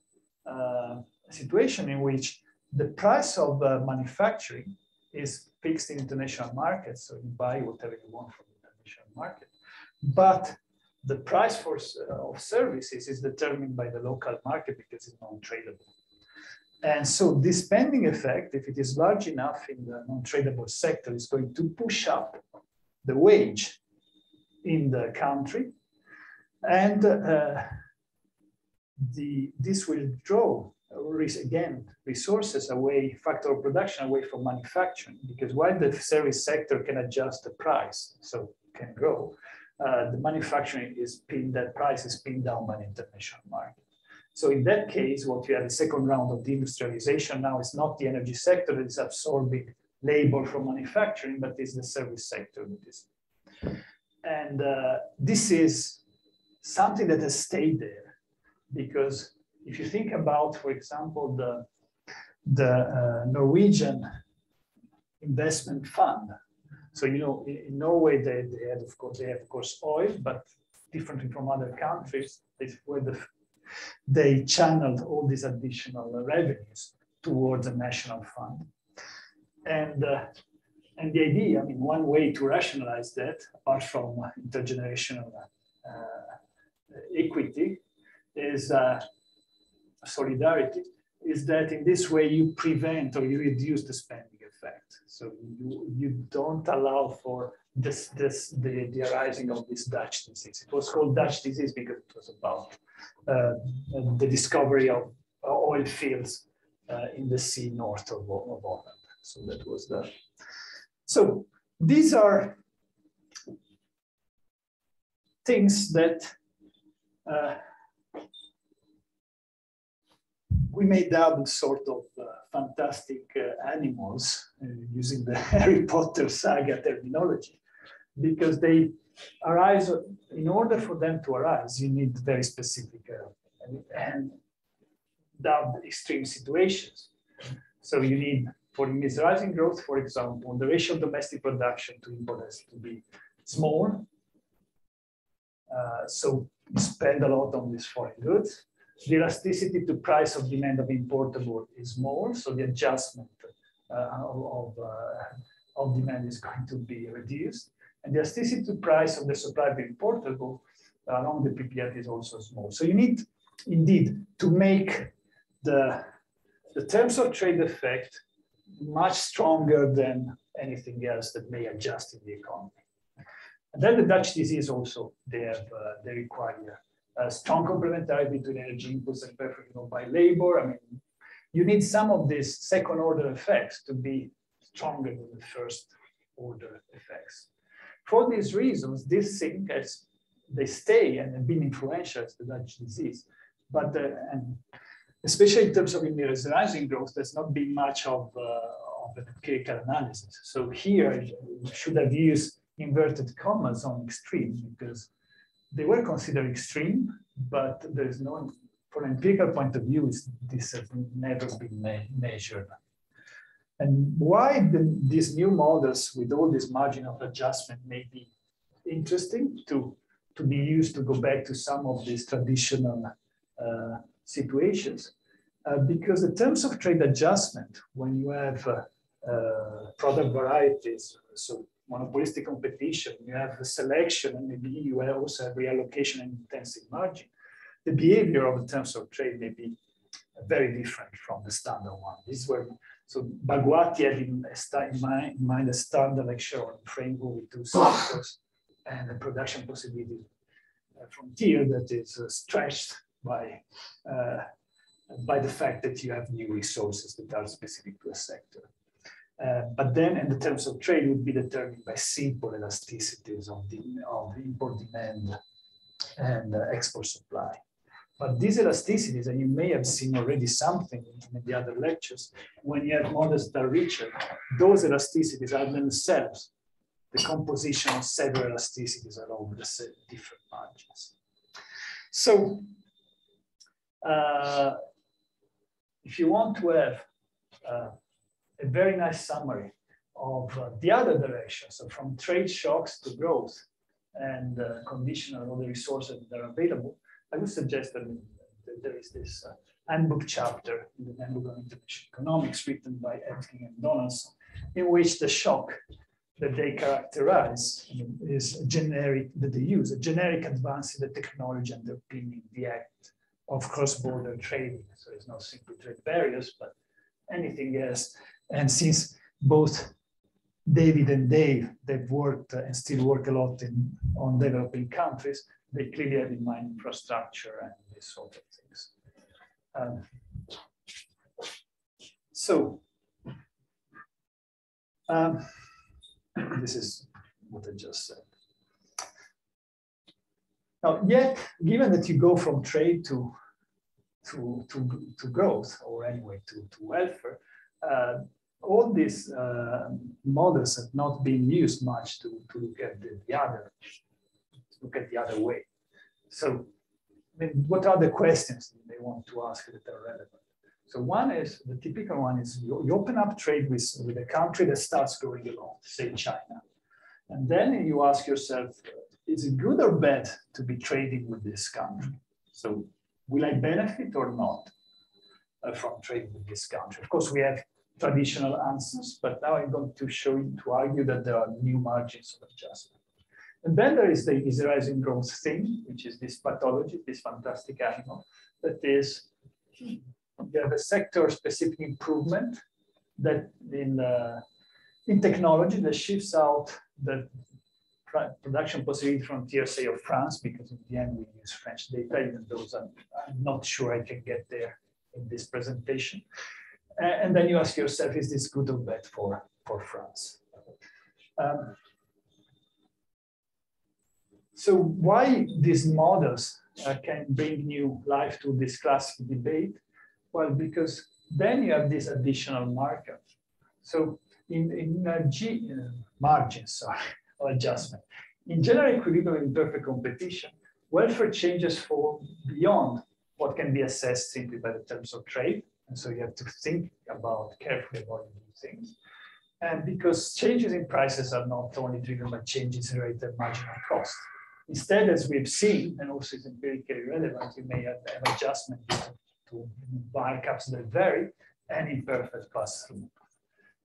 Speaker 1: a situation in which the price of manufacturing is fixed in international markets, so you buy whatever you want from the international market. But the price of services is determined by the local market because it's non-tradable. And so this spending effect, if it is large enough in the non-tradable sector, is going to push up the wage in the country. And this will draw, again, resources away, factor of production away from manufacturing, because while the service sector can adjust the price, so can grow, the manufacturing is pinned, that price is pinned down by the international market. So in that case, what you have a second round of deindustrialization now is not the energy sector that is absorbing labor from manufacturing, but is the service sector that is. And this is something that has stayed there, because if you think about, for example, the Norwegian investment fund. So, you know, in Norway, they have, of course, oil, but differently from other countries, where they channeled all these additional revenues towards a national fund. And the idea, I mean, one way to rationalize that, apart from intergenerational equity, is solidarity, is that in this way you prevent or you reduce the spending effect. So you don't allow for the arising of this Dutch disease. It was called Dutch disease because it was about the discovery of oil fields in the sea north of Holland. So that was the. So these are things that we made up sort of fantastic animals using the Harry Potter saga terminology, because they arise. In order for them to arise, you need very specific and dubbed extreme situations. So you need, for initializing growth, for example, the ratio of domestic production to import has to be small. So you spend a lot on these foreign goods. The elasticity to price of demand of importable is more, so the adjustment of demand is going to be reduced. And the elasticity to price of the supply of importable along the PPF is also small. So you need, indeed, to make the terms of trade effect much stronger than anything else that may adjust in the economy. And then the Dutch disease also, they require a strong complementarity between energy inputs and perfectly by labor. I mean, you need some of these second order effects to be stronger than the first order effects. For these reasons, this thing has, they stay and have been influential as the Dutch disease. But and especially in terms of linearizing growth, there's not been much of an empirical analysis. So here, you should have used inverted commas on extreme because they were considered extreme, but there is no, from an empirical point of view, this has never been measured. And why these new models with all this margin of adjustment may be interesting to be used to go back to some of these traditional situations, because the terms of trade adjustment, when you have product varieties, so monopolistic competition, you have a selection, and maybe you also have reallocation and intensive margin, the behavior of the terms of trade may be very different from the standard one. This is where, so Bagwati had in mind a standard lecture on framework with two sectors and the production possibility frontier that is stretched by the fact that you have new resources that are specific to a sector. But then, in the terms of trade, would be determined by simple elasticities of the import demand and export supply. But these elasticities, and you may have seen already something in the other lectures, when you have models that are richer, those elasticities are themselves the composition of several elasticities along the different margins. So, if you want to have a very nice summary of the other direction, so from trade shocks to growth and conditional other resources that are available, I would suggest that there is this handbook chapter in the Handbook on International Economics written by Etkin and Donaldson, in which the shock that they characterize is generic, that they use a generic advance in the technology underpinning the act of cross-border trading. So it's not simply trade barriers, but anything else. And since both David and Dave, they've worked and still work a lot on developing countries, they clearly have in mind infrastructure and these sort of things. This is what I just said. Now, yet, given that you go from trade to growth, or anyway to welfare, all these models have not been used much to look at the other way. So, I mean, what are the questions they want to ask that are relevant? So one is, the typical one is you open up trade with a country that starts growing along, say China. And then you ask yourself, is it good or bad to be trading with this country? So will I benefit or not from trading with this country? Of course, we have traditional answers, but now I'm going to show you, to argue that there are new margins of adjustment. And then there is the rising growth thing, which is this pathology, this fantastic animal, that is, you have a sector-specific improvement that in technology that shifts out the production possibility frontier, say, of France, because in the end we use French data, even though I'm not sure I can get there in this presentation. And then you ask yourself, is this good or bad for France? So why these models can bring new life to this classic debate? Well, because then you have this additional marker. So in margins of adjustment, in general equilibrium in perfect competition, welfare changes fall beyond what can be assessed simply by the terms of trade. And so you have to think carefully about these things. And because changes in prices are not only driven by changes in rate and marginal cost. Instead, as we've seen, and also it's empirically relevant, you may have adjustment to markups that vary and imperfect pass-through.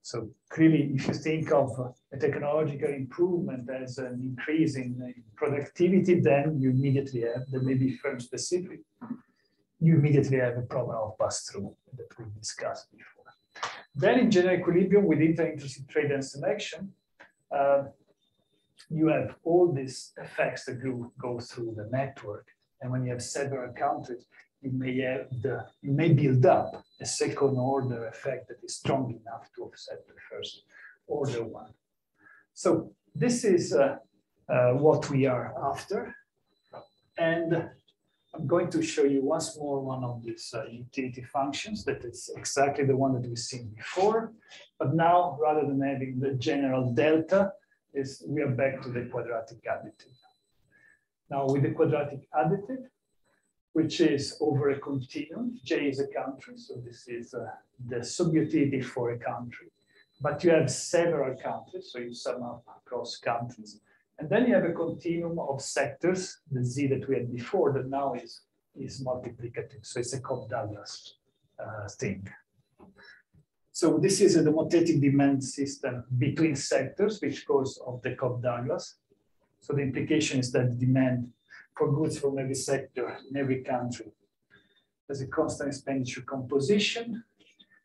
Speaker 1: So clearly, if you think of a technological improvement as an increase in productivity, then you immediately have, there may be firm specific, you immediately have a problem of pass-through that we discussed before. Then in general equilibrium with inter-interested trade and selection, you have all these effects that go through the network. And when you have several countries, you may build up a second order effect that is strong enough to offset the first order one. So this is what we are after. And I'm going to show you once more one of these utility functions that is exactly the one that we've seen before. But now, rather than having the general delta, we are back to the quadratic additive. Now with the quadratic additive, which is over a continuum, J is a country, so this is the subutility for a country. But you have several countries, so you sum up across countries. And then you have a continuum of sectors, the Z that we had before, that now is multiplicative. So it's a Cobb-Douglas thing. So this is a demonstrative demand system between sectors, which goes of the Cobb-Douglas. So the implication is that demand for goods from every sector in every country has a constant expenditure composition,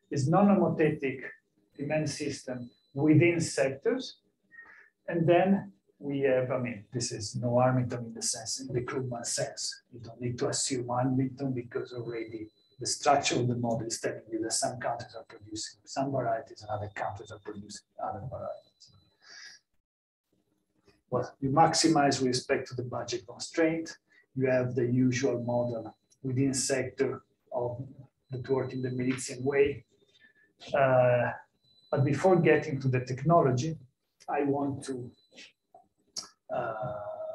Speaker 1: is non-homothetic demand system within sectors. And then we have, this is no Armington in the sense, in the Krugman sense. You don't need to assume Armington because already the structure of the model is telling you that some countries are producing some varieties and other countries are producing other varieties. Well, you maximize with respect to the budget constraint. You have the usual model within sector of that work in the Militian way. But before getting to the technology, I want to,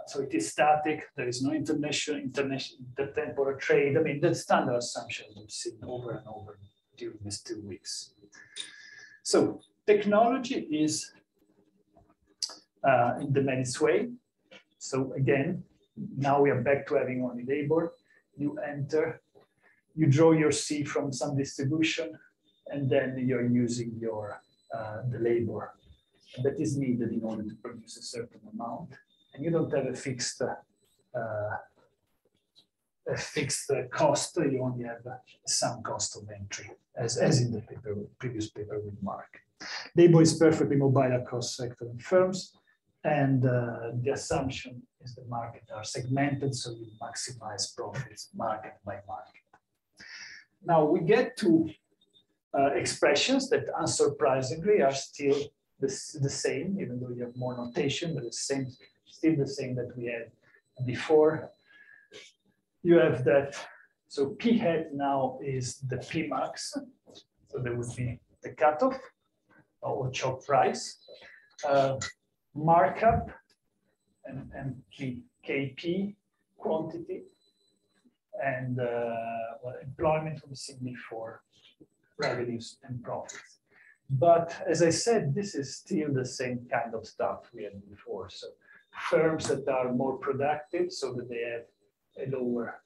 Speaker 1: so it is static, there is no international intertemporal trade. The standard assumptions we've seen over and over during these 2 weeks. So technology is in the Manit's way. So again, now we are back to having only labor. You enter, you draw your C from some distribution, and then you're using your the labor that is needed in order to produce a certain amount. And you don't have a fixed cost, you only have some cost of entry, as in the previous paper with Mark. Labor is perfectly mobile across sector and firms, and the assumption is the market are segmented, so you maximize profits market by market. Now we get to expressions that unsurprisingly are still the same, even though you have more notation, but it's still the same that we had before. You have that, so P hat now is the P max, so there would be the cutoff or choke price, markup, and KP quantity, and employment from Sydney for revenues and profits. But as I said, this is still the same kind of stuff we had before. So firms that are more productive, so that they have a lower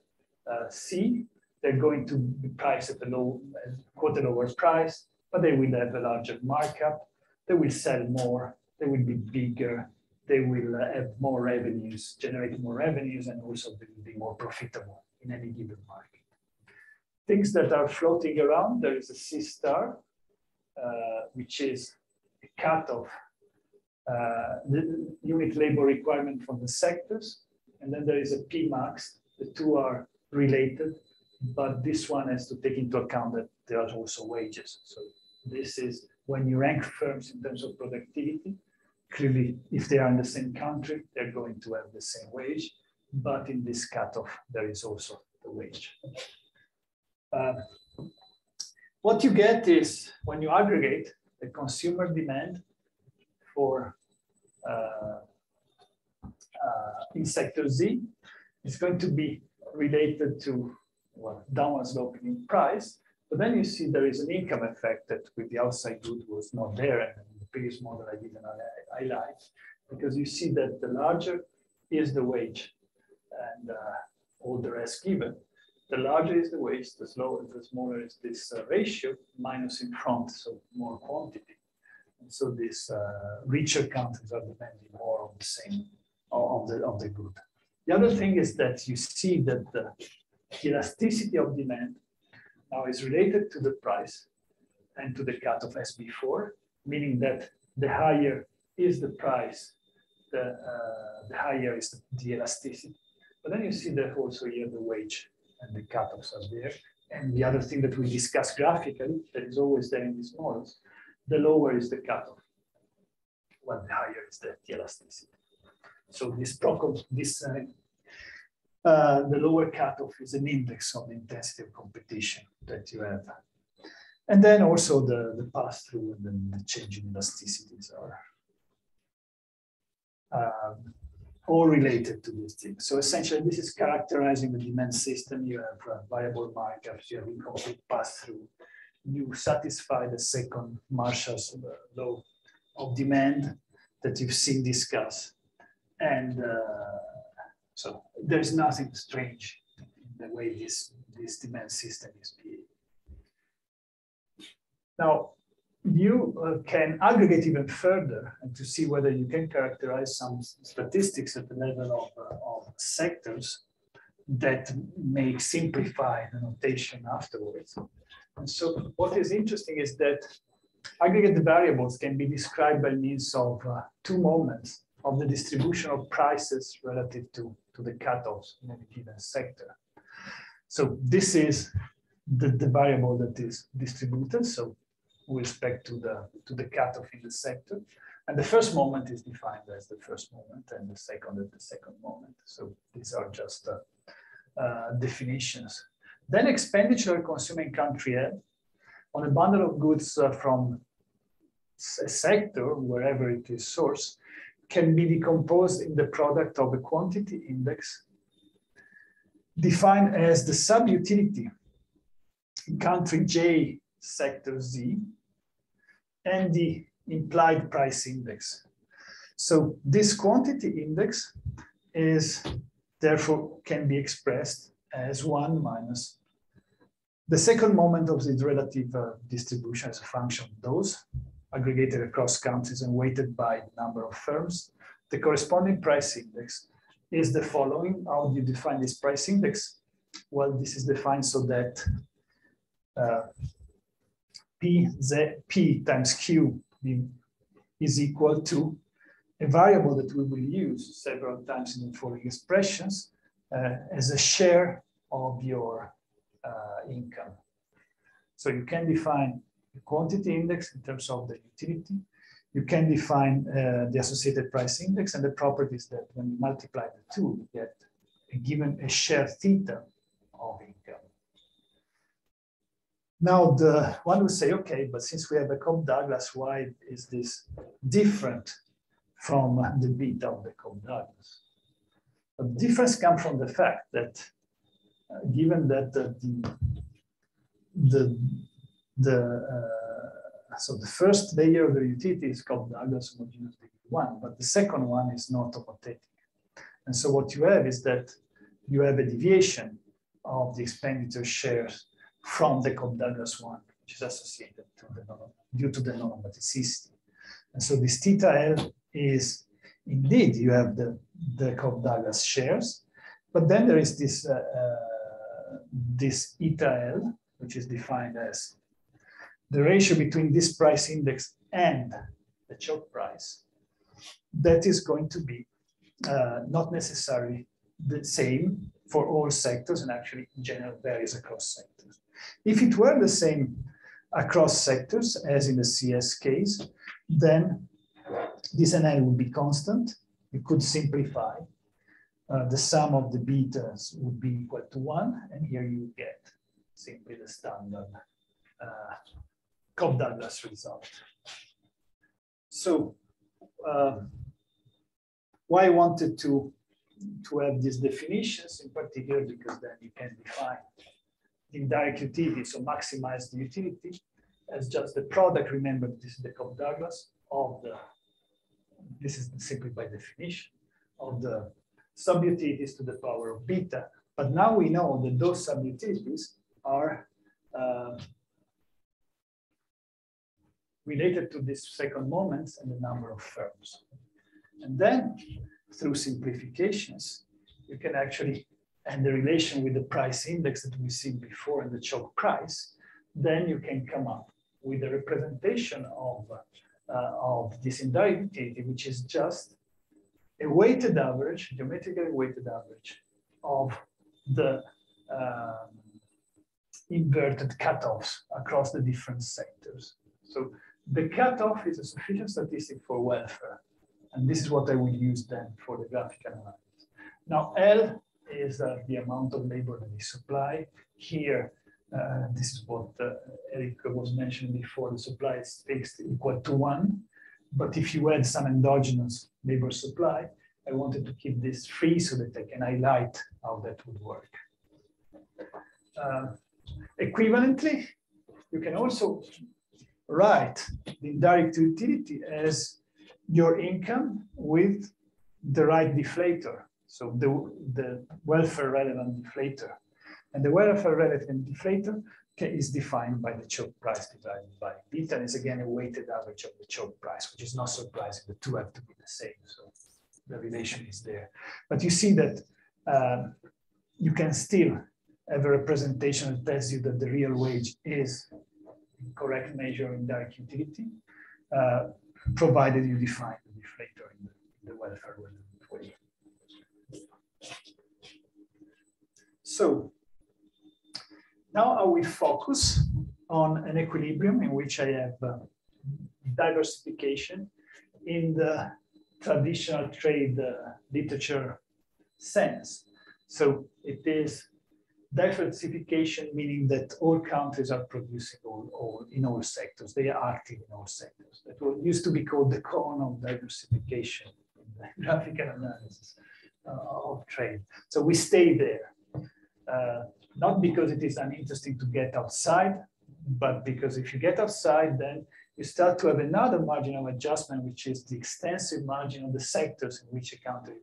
Speaker 1: C, they're going to be priced at a lower price, but they will have a larger markup. They will sell more. They will be bigger. They will have more revenues, generate more revenues, and also they will be more profitable in any given market. Things that are floating around, there is a C star, which is a cutoff, the unit labor requirement from the sectors. And then there is a P max. The two are related, but this one has to take into account that there are also wages. So this is when you rank firms in terms of productivity. Clearly, if they are in the same country, they're going to have the same wage. But in this cutoff, there is also the wage. What you get is when you aggregate the consumer demand for in sector Z, it's going to be related to downward sloping in price. But then you see there is an income effect that with the outside good was not there, and in the previous model I didn't highlight, because you see that the larger is the wage and all the rest given. The larger is the wage, the smaller is this ratio, minus in front, so more quantity. And so these richer countries are depending more on the same, of the good. The other thing is that you see that the elasticity of demand now is related to the price, and to the cutoff as before, meaning that the higher is the price, the higher is the elasticity. But then you see that also here the wage and the cutoffs are there. And the other thing that we discuss graphically, that is always there in these models, the lower is the cutoff, while the higher is the elasticity. So this the lower cutoff is an index of the intensity of competition that you have. And then also the pass-through and then the change in elasticities are all related to this thing. So essentially, this is characterizing the demand system. You have variable markups, you have incomplete pass-through. You satisfy the second Marshall's law of demand that you've seen discussed. And so there's nothing strange in the way this demand system is behaving. Now, you can aggregate even further and to see whether you can characterize some statistics at the level of sectors that may simplify the notation afterwards. And so what is interesting is that aggregate variables can be described by means of two moments of the distribution of prices relative to the cutoffs in any given sector. So this is the variable that is distributed. So with respect to the cutoff in the sector. And the first moment is defined as the first moment and the second as the second moment. So these are just definitions. Then expenditure consuming country L on a bundle of goods from a sector, wherever it is sourced, can be decomposed in the product of a quantity index defined as the sub-utility in country J, sector Z, and the implied price index. So this quantity index is therefore can be expressed as 1 minus the second moment of the relative distribution as a function of those aggregated across countries and weighted by the number of firms. The corresponding price index is the following. How do you define this price index? Well, this is defined so that P times Q is equal to a variable that we will use several times in the following expressions as a share of your income. So you can define the quantity index in terms of the utility. You can define the associated price index and the properties that when you multiply the two, you get a share theta of income. Now, the one will say, okay, but since we have a Cobb-Douglas, why is this different from the beta of the Cobb-Douglas? The difference comes from the fact that given that so the first layer of the utility is Cobb-Douglas homogeneous degree 1, but the second one is not homothetic. And so what you have is that you have a deviation of the expenditure shares from the Cobb-Douglas one, which is associated to due to the normaticity. And so this theta L is indeed, you have the Cobb-Douglas shares, but then there is this, this eta L, which is defined as the ratio between this price index and the choke price. That is going to be not necessarily the same for all sectors, and actually in general varies across sectors. If it were the same across sectors, as in the CS case, then this NL would be constant. You could simplify. The sum of the betas would be equal to 1, and here you get simply the standard Cobb-Douglas result. So why I wanted to have these definitions in particular, because then you can define the indirect utility, so maximize the utility as just the product. Remember, this is the Cobb-Douglas of the, this is simply by definition, of the subutilities to the power of beta. But now we know that those subutilities are related to this second moments and the number of firms. And then through simplifications, you can actually, and the relation with the price index that we've seen before and the choke price, then you can come up with a representation of this indirect utility, which is just a weighted average, geometrically weighted average of the inverted cutoffs across the different sectors. So the cutoff is a sufficient statistic for welfare. And this is what I will use then for the graphical analysis. Now, L is the amount of labor that is supplied. Here, this is what Eric was mentioning before, the supply is fixed equal to 1. But if you add some endogenous labor supply, I wanted to keep this free so that I can highlight how that would work. Equivalently, you can also write the indirect utility as your income with the right deflator. So the welfare relevant deflator. And the welfare relevant deflator is defined by the choke price divided by beta, and is again a weighted average of the choke price, which is not surprising. The two have to be the same, so the relation is there. But you see that you can still have a representation that tells you that the real wage is the correct measure of indirect utility, provided you define the deflator in the welfare relevant way. So now I will focus on an equilibrium in which I have diversification in the traditional trade literature sense. So it is diversification, meaning that all countries are producing in all sectors. They are active in all sectors. That used to be called the cone of diversification in the graphical analysis of trade. So we stay there. Not because it is uninteresting to get outside, but because if you get outside, then you start to have another margin of adjustment, which is the extensive margin of the sectors in which a country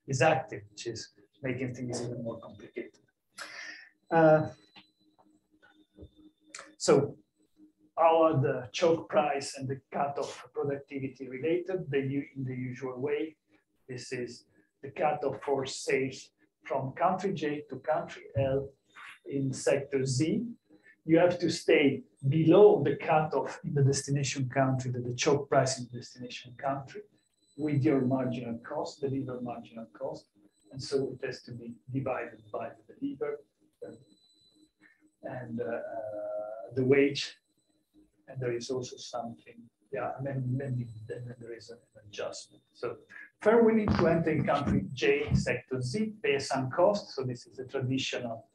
Speaker 1: is active, which is making things even more complicated. So how are the choke price and the cutoff productivity related? In the usual way. This is the cutoff for sales from country J to country L in sector Z. You have to stay below the cutoff in the destination country, the choke price in the destination country, with your marginal cost, the delivered marginal cost. And so it has to be divided by the delivered and the wage. And there is also something, yeah, then there is an adjustment. So first we need to enter in country J, sector Z, pay some cost. So this is a traditional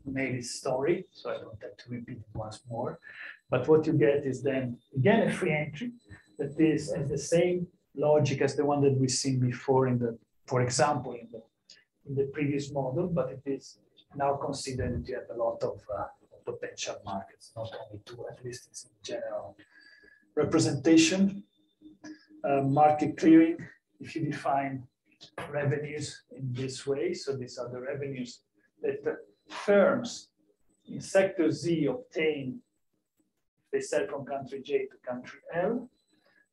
Speaker 1: mail story. So I don't have to repeat it once more. But what you get is then, again, a free entry that is as the same logic as the one that we've seen before in the, for example, in the previous model, but it is now considered that you have a lot of potential markets, not only two, at least it's in general representation. Market clearing, if you define revenues in this way, so these are the revenues that the firms in sector Z obtain, they sell from country J to country L.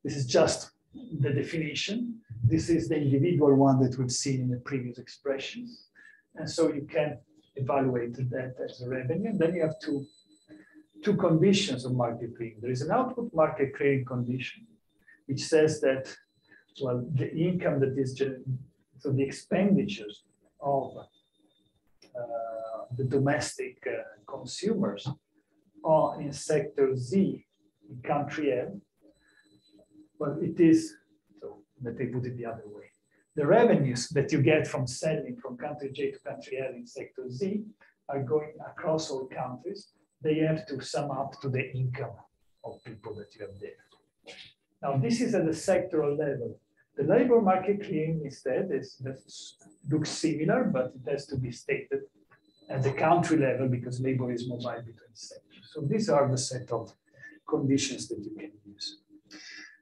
Speaker 1: This is just the definition. This is the individual one that we've seen in the previous expressions. And so you can evaluate that as a revenue. And then you have two conditions of market clearing. There is an output market clearing condition, which says that, well, the income that is, so the expenditures of the domestic consumers are in sector Z, in country L. Well, it is, so let me put it the other way. The revenues that you get from selling from country J to country L in sector Z are going across all countries. They have to sum up to the income of people that you have there. Now, this is at the sectoral level. The labor market clearing instead looks similar, but it has to be stated at the country level because labor is mobile between sectors. So these are the set of conditions that you can use.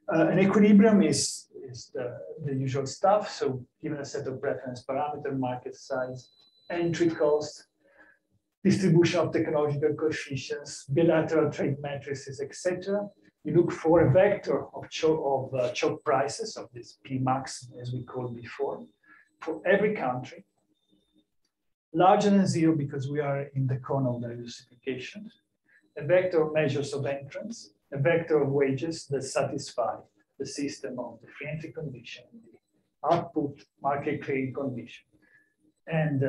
Speaker 1: An equilibrium is the usual stuff. So given a set of reference parameter, market size, entry cost, distribution of technological coefficients, bilateral trade matrices, etc. You look for a vector of choke prices of this P max, as we called before, for every country, larger than 0 because we are in the cone of diversification, a vector of measures of entrance, a vector of wages that satisfy the system of the free entry condition, the output market creating condition, and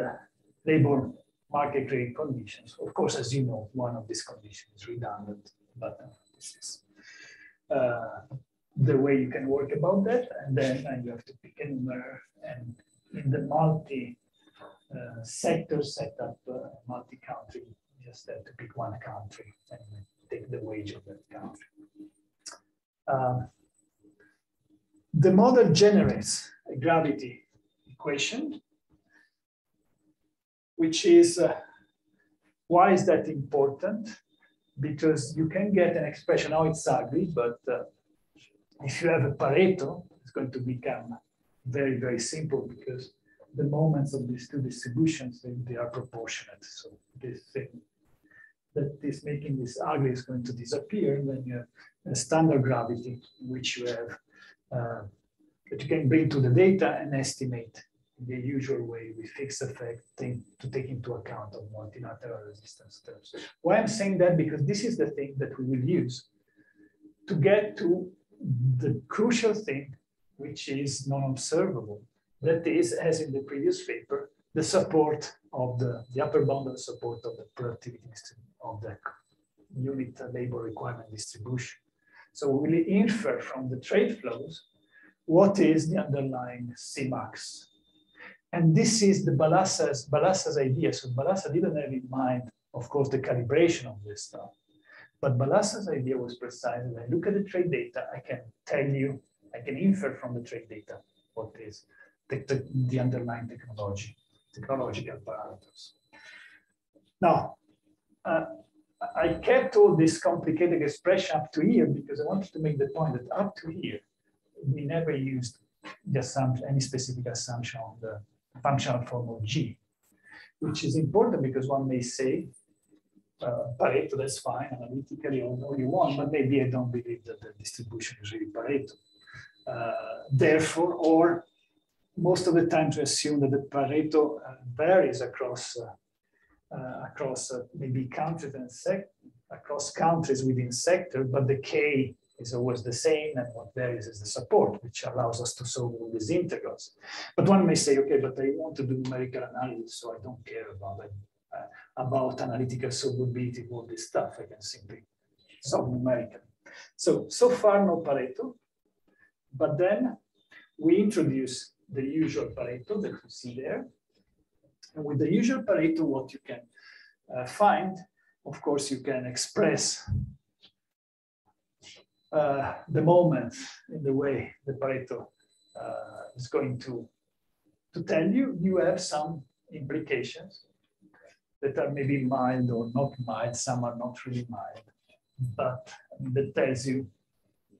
Speaker 1: labor market creating conditions. Of course, as you know, one of these conditions is redundant, but this is the way you can work about that. And then you have to pick a number, and in the multi-sector setup, multi-country, you just have to pick one country and take the wage of that country. The model generates a gravity equation, which is, why is that important? Because you can get an expression, now it's ugly, but if you have a Pareto, it's going to become very, very simple because the moments of these two distributions, they are proportionate. So this thing that is making this ugly is going to disappear, and then you have a standard gravity, which you have, that you can bring to the data and estimate the usual way with fixed effect to take into account of multilateral resistance terms. Why I'm saying that? Because this is the thing that we will use to get to the crucial thing, which is non-observable. That is, as in the previous paper, the support of the upper bound of support of the productivity of the unit labor requirement distribution. So we will infer from the trade flows what is the underlying Cmax. And this is the Balassa's idea. So Balassa didn't have in mind, of course, the calibration of this stuff. But Balassa's idea was precisely, when I look at the trade data, I can tell you, I can infer from the trade data what is the underlying technological parameters. Now, I kept all this complicated expression up to here because I wanted to make the point that up to here, we never used the assumption, any specific assumption on the functional form of G, which is important because one may say, Pareto, that's fine, analytically, all you want, but maybe I don't believe that the distribution is really Pareto. Therefore, or most of the time to assume that the Pareto varies across maybe countries and across countries within sector, but the K is always the same, and what varies is the support, which allows us to solve all these integrals. But one may say, okay, but I want to do numerical analysis, so I don't care about it. About analytical solvability, all this stuff, I can simply solve numerically. So far no Pareto, but then we introduce the usual Pareto that you see there. And with the usual Pareto, what you can find, of course, you can express the moment in the way the Pareto is going to tell you. You have some implications that are maybe mild or not mild, some are not really mild, but that tells you,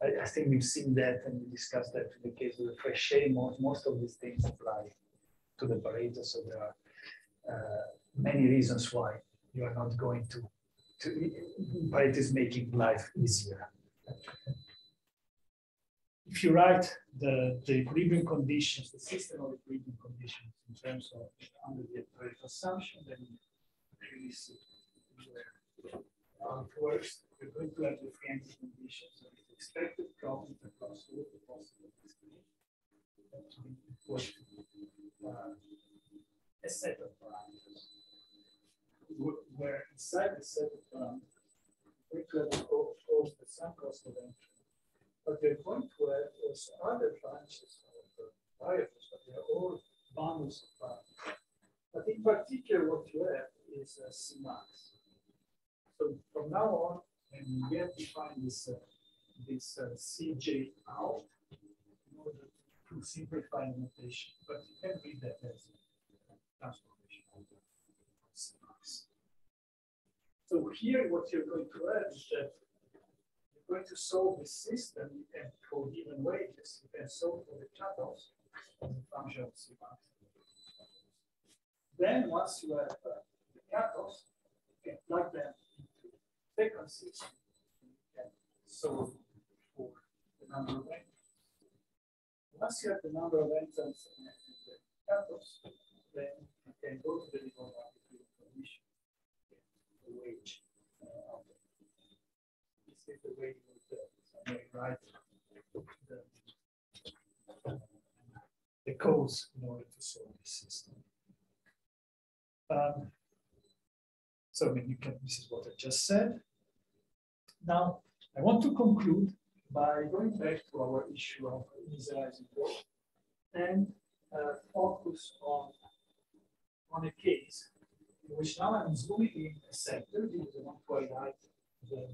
Speaker 1: I think we've seen that and we discussed that in the case of the fresh share. Most of these things apply to the Pareto, so there are many reasons why you are not going to Pareto is making life easier. If you write the equilibrium conditions, the system of equilibrium conditions in terms of under the Pareto assumption, then really see how it works. You're going to have the free entry conditions of the expected profit across all the possible distributions. That will be equal to a set of parameters. Where inside the set of parameters, we're going to have, of course, the sum cost of entry. But we're going to have also other branches of variables, but they're all bundles of parameters. But in particular, what you have is Cmax. So from now on, and we have defined this CJ out in order to simplify the notation, but you can read that as a transformation of Cmax. So here, what you're going to have is that you're going to solve the system, you can, for given wages, you can solve for the cutoffs as a function of Cmax. Then, once you have the cutoffs, you can plug them into frequencies. You can solve for the number of entrants. Once you have the number of entrants and the cutoffs, then you can go to the level of the condition, the wage of this is the way you would write the codes in order to solve this system. So I mean, you can, this is what I just said. Now, I want to conclude by going back to our issue of initializing growth and focus on a case in which now I'm zooming in a sector because I want to highlight the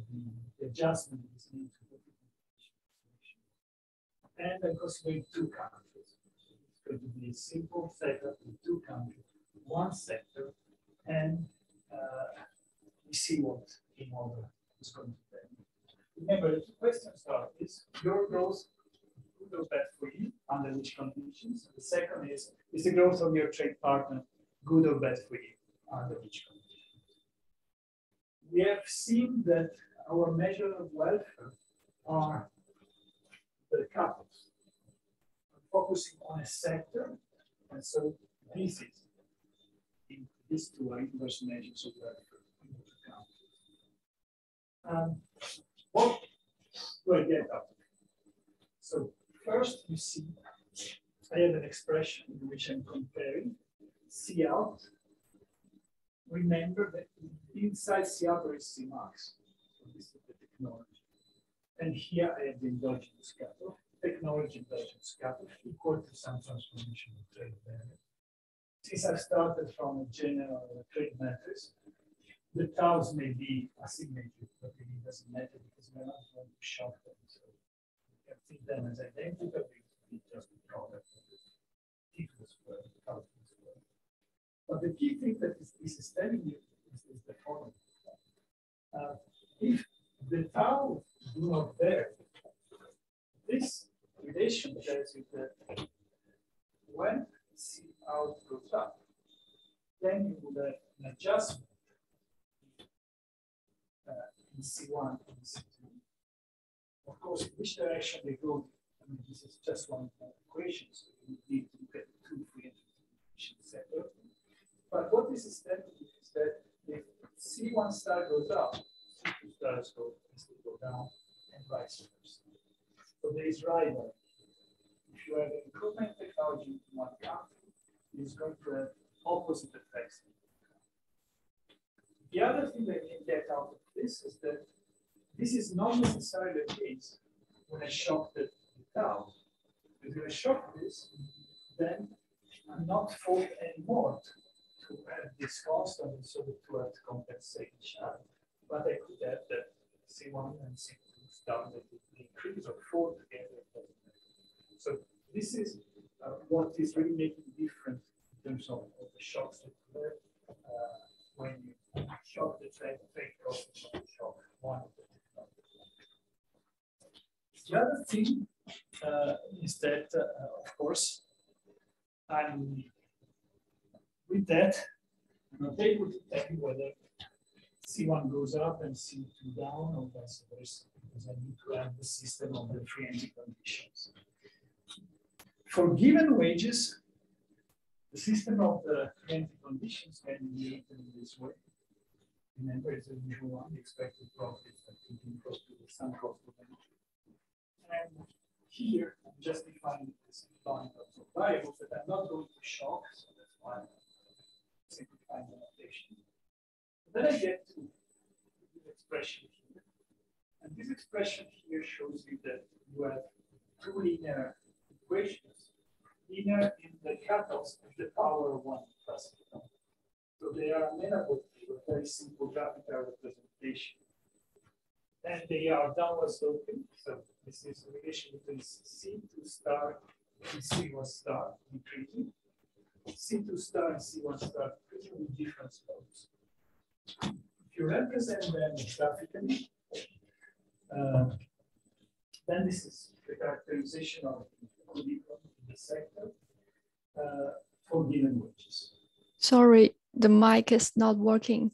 Speaker 1: adjustment is needed to the and I'm considering two countries. It's going to be a simple setup with two countries, one sector, and we see what in order is going to be. Remember, the two questions are: is your growth good or bad for you? Under which conditions? And the second is the growth of your trade partner good or bad for you? Under which conditions? We have seen that our measure of welfare are the couples. We're focusing on a sector, and so this is in these two are inverse measures of welfare. What do I get out of it? So first, you see, I have an expression in which I'm comparing C out. Remember that inside C out there is C max. So this is the technology. And here I have the endogenous capital, technology endogenous capital equal to some transformation of trade value. Since I started from a general trade matrix, the taus may be asymmetric, but it doesn't matter because we're not going to shock them. So you can treat them as identical, it's just a product of the T2 square, the tau square. But the key thing that this is telling you is the following. If the tau do not vary, this relation tells you that when C out goes up, then you will have an adjustment in C1 and C2. Of course, in which direction they go, I mean, this is just one equation, so you need to look at two free equations separately. But what this is telling you is that if C1 star goes up, C2 stars go down, and vice versa. So there is rivalry. If you have an improvement technology in one country, it is going to have opposite effects. The other thing that you can get out of this is that this is not necessarily the case when I shock the tau. If I shock this, then I'm not forced anymore to have this constant and so to have to compensate each other. But I could have that C1 and C2 start that increase or fall together. So this is what is really making different in terms of the shocks that you have when you shock the trade cost of the shock one of the technologies. The other thing is that, of course, with that, I'm not able to tell you whether C1 goes up and C2 down or vice versa, because I need to have the system of the free entry conditions. For given wages, the system of the free entry conditions can be written in this way. Remember, it's a usual one, the expected profits that can be equal to the sum cost of entry. And here, I'm just defining this line of variables that I'm not going to shock, so that's why I'm simplifying the notation. Then I get to this expression here. And this expression here shows you that you have two linear equations, linear in the cutoffs of the power of 1 plus. So they are amenable to a very simple graphical representation. And they are downward sloping. So this is a relation between C2 star and C1 star increasing. C2 star and C1 star increasing with different slopes. If you represent them graphically, then this is the characterization of equilibrium in the sector for given wages.
Speaker 3: Sorry, the mic is not working.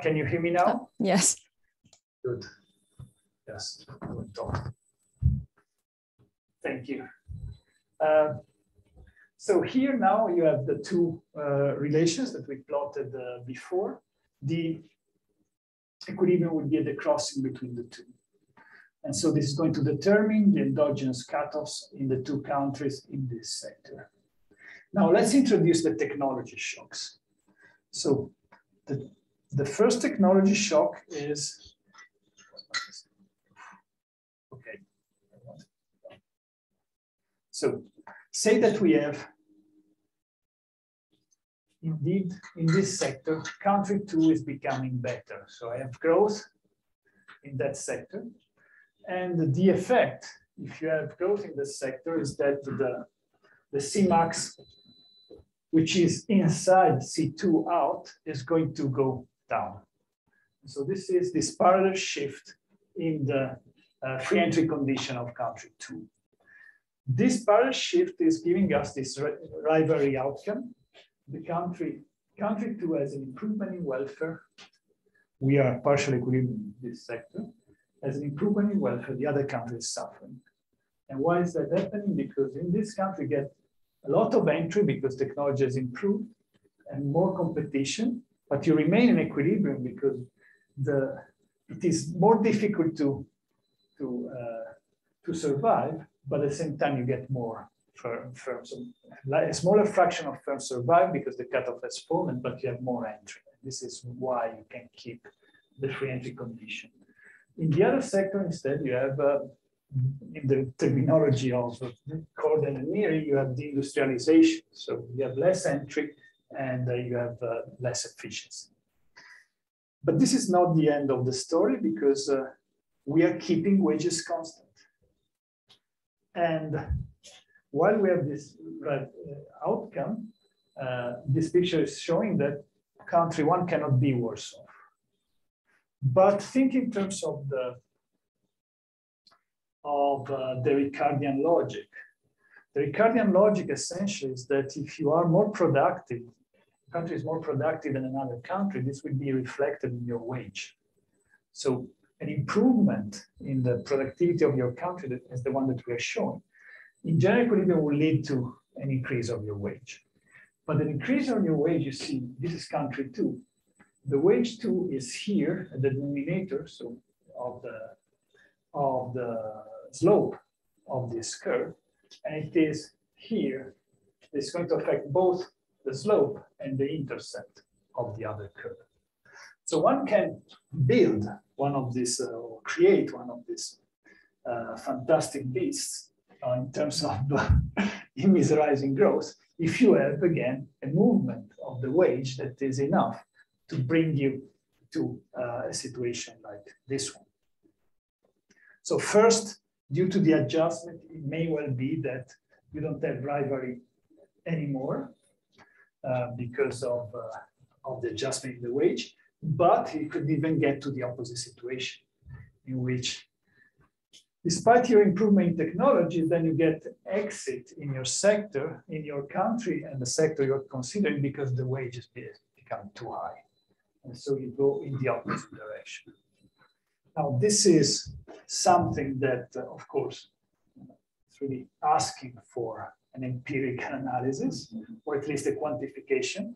Speaker 1: Can you hear me now?
Speaker 3: Yes.
Speaker 1: Good. Yes. Thank you. So here now you have the two relations that we plotted before. The equilibrium would be at the crossing between the two. And so this is going to determine the endogenous cutoffs in the two countries in this sector. Now let's introduce the technology shocks. So the first technology shock is, okay. So say that we have, indeed, in this sector, country 2 is becoming better. So I have growth in that sector. And the effect, if you have growth in this sector, is that the Cmax, which is inside C2 out, is going to go down. So this is this parallel shift in the free entry condition of country 2. This parallel shift is giving us this rivalry outcome. The country 2 has an improvement in welfare. We are partially equilibrium in this sector. As an improvement in welfare, the other country is suffering. And why is that happening? Because in this country, you get a lot of entry because technology has improved and more competition, but you remain in equilibrium because it is more difficult to survive, but at the same time, you get more firms. So a smaller fraction of firms survive because the cutoff has fallen, but you have more entry. This is why you can keep the free entry condition. In the other sector, instead, you have, in the terminology of Ricardian and Neri, you have deindustrialization. So you have less entry and you have less efficiency. But this is not the end of the story because we are keeping wages constant. And while we have this outcome, this picture is showing that country 1 cannot be worse off. But think in terms of the Ricardian logic. The Ricardian logic essentially is that if you are more productive, country is more productive than another country, this will be reflected in your wage. So an improvement in the productivity of your country, that is the one that we are showing, in general equilibrium will lead to an increase of your wage. But an increase of your wage, you see, this is country 2. The wage 2 is here at the denominator, so of the slope of this curve, and it is here. It's going to affect both the slope and the intercept of the other curve. So one can build one of these, or create one of these fantastic beasts in terms of immiserizing growth if you have, again, a movement of the wage that is enough to bring you to a situation like this one. So first, due to the adjustment, it may well be that you don't have rivalry anymore because of the adjustment in the wage, but you could even get to the opposite situation in which, despite your improvement in technology, then you get exit in your sector, in your country, and the sector you're considering because the wages become too high. And so you go in the opposite direction. Now, this is something that, of course, it's really asking for an empirical analysis, or at least a quantification,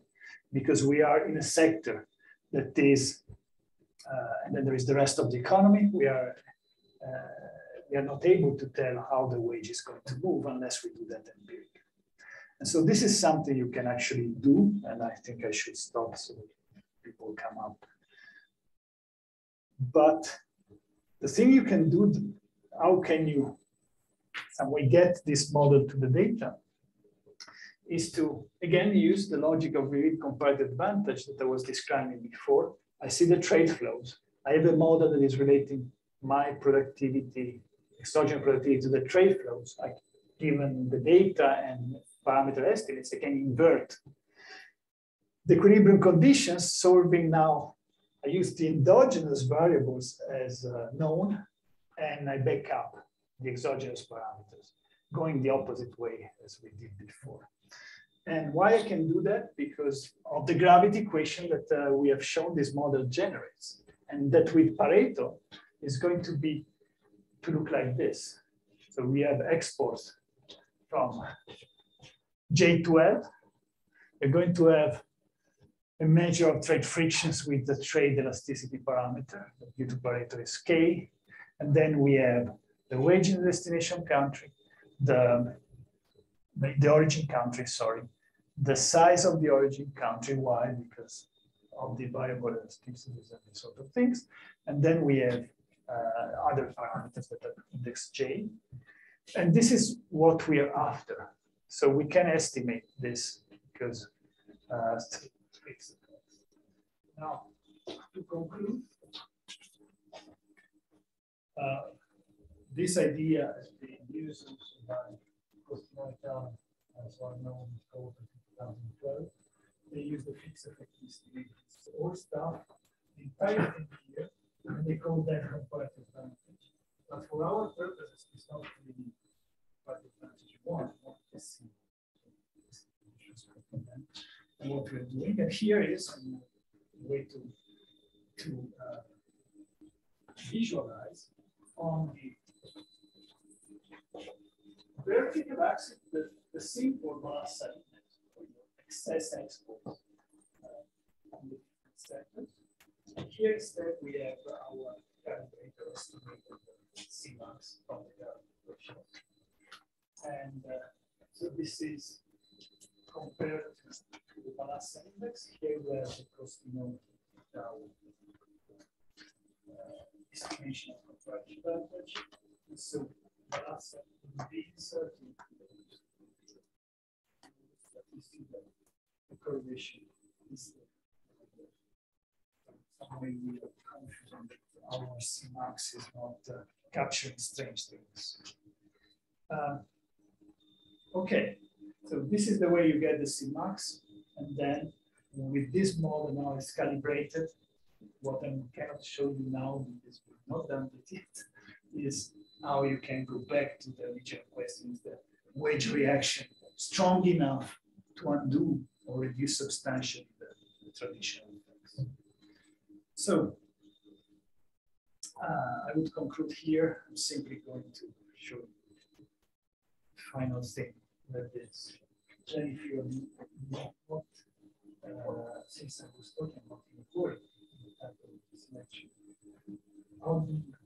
Speaker 1: because we are in a sector that is, and then there is the rest of the economy. We are not able to tell how the wage is going to move unless we do that empirically. And so this is something you can actually do, and I think I should stop so people come up. But the thing you can do, how can you some way get this model to the data, is to, again, use the logic of vivid comparative advantage that I was describing before. I see the trade flows. I have a model that is relating my productivity, exogenous productivity to the trade flows. Given the data and parameter estimates, I can invert the equilibrium conditions, solving now. I use the endogenous variables as known, and I back up the exogenous parameters, going the opposite way as we did before. And why I can do that? Because of the gravity equation that we have shown this model generates, and that with Pareto is going to look like this. So we have exports from J12, we're going to have a measure of trade frictions with the trade elasticity parameter, due to Pareto is K. And then we have the wage in the destination country, the origin country, sorry, the size of the origin country, why? Because of the variable elasticities and these sort of things. And then we have other parameters that are index J. And this is what we are after. So we can estimate this because now, to conclude, this idea has been used by Costino as well known code in 2012. They use the fixed effect estimate. So all stuff, the entire thing here, and they call that comparative advantage. But for our purposes, it's not really comparative advantage we want to see. And what we're doing, and here is a way to visualize on the vertical axis the simple mass segment for your excess exports on the segment. And here instead we have our calibrator estimated Cmax from the calibration. And so this is compared to the balance index. Here we have the Costino estimation of comparative advantage. And so balance means the correlation is some way we are confident that our Cmax is not capturing strange things. Okay. So this is the way you get the Cmax, and then with this model now it's calibrated. What I cannot show you now because we've not done it yet is how you can go back to the original question: is the wage reaction strong enough to undo or reduce substantially the traditional effects? So I would conclude here. I'm simply going to show you the final thing. That is, then if you what, since I was talking about inequality this lecture,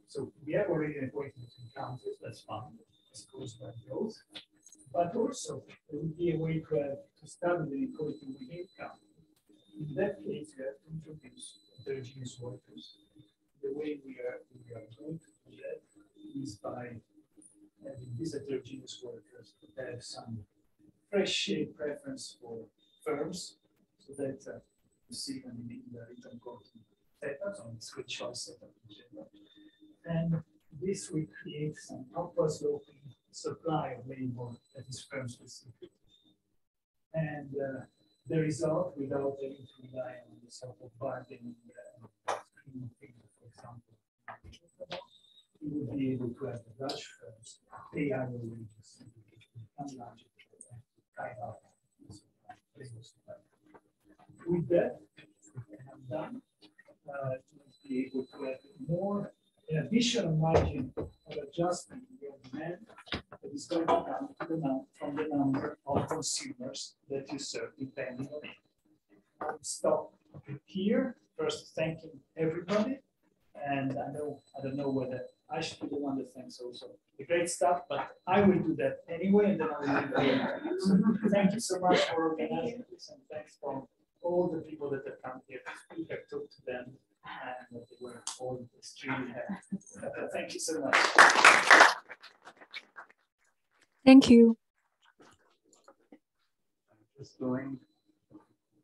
Speaker 1: so we have already an equation between countries, that's fine, it's caused by growth, but also there would be a way to study the inequality within countries. In that case, you have to introduce heterogeneous workers. The way we are going to do that is by having these heterogeneous workers have some fresh shape preference for firms, so that you see them in the written code setups on the switch choice setup in general. And this will create some upward sloping supply of labor that is firm specific. And the result, without having to rely on the sort of bargaining screening figure, for example, you would be able to have the Dutch firms pay higher wages and larger with that, I'm done. To be able to have more an additional margin of adjustment in your demand that is going to come from the number of consumers that you serve, depending on it. I'll stop here. First, thanking everybody. And I don't know whether I should be the one that thanks also the great stuff, but I will do that anyway, and then I will leave it. So thank you so much for organizing this, and thanks for all the people that have come here to speak. I've talked to them, and they were all extremely happy. Thank you so much.
Speaker 3: Thank you.
Speaker 2: Just going.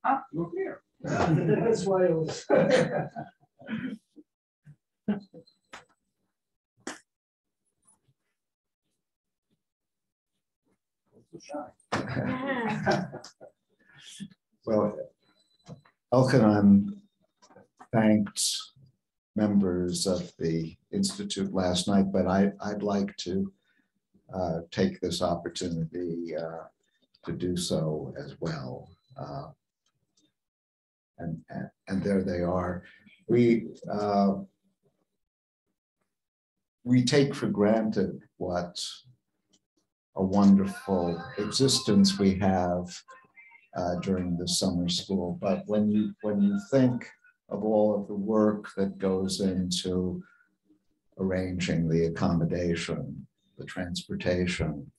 Speaker 2: Ah, look here.
Speaker 1: That's why I was.
Speaker 2: Well, Elkanan thanked members of the Institute last night, but I'd like to take this opportunity to do so as well. And there they are. We take for granted what a wonderful existence we have during the summer school. But when you think of all of the work that goes into arranging the accommodation, the transportation,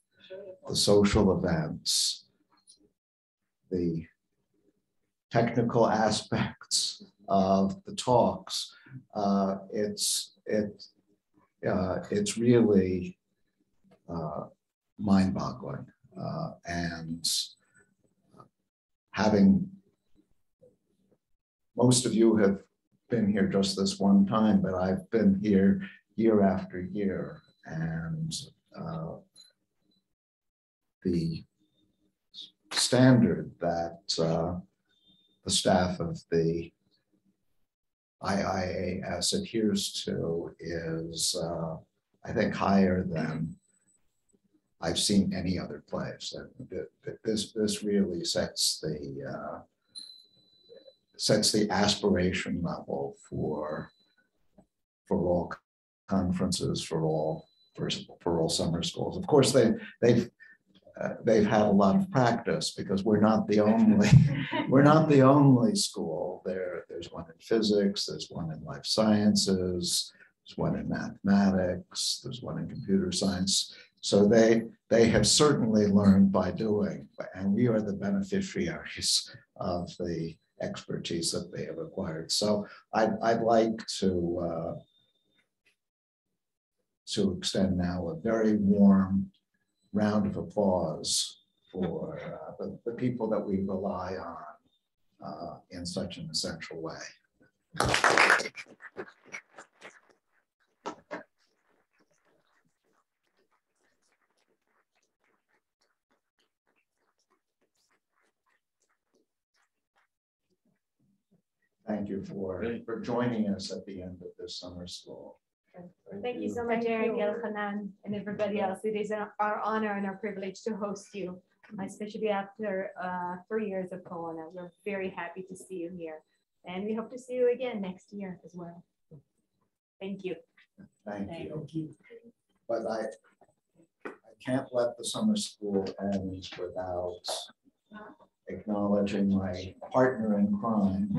Speaker 2: the social events, the technical aspects of the talks, it's really mind-boggling. And having, most of you have been here just this one time, but I've been here year after year, and the standard that the staff of the IIAS adheres to is, I think, higher than I've seen any other place. This really sets the aspiration level for all conferences, for all summer schools. Of course, they've had a lot of practice, because we're not the only school. There's one in physics, there's one in life sciences, there's one in mathematics, there's one in computer science. So they have certainly learned by doing, and we are the beneficiaries of the expertise that they have acquired. So I'd like to extend now a very warm round of applause for the people that we rely on in such an essential way. Thank you for joining us at the end of this summer school.
Speaker 5: Thank you so much, Eric, Elchanan, and everybody else. It is our honor and our privilege to host you, especially after 3 years of Corona. We're very happy to see you here, and we hope to see you again next year as well. Thank you.
Speaker 2: Thank you. But I can't let the summer school end without acknowledging my partner in crime.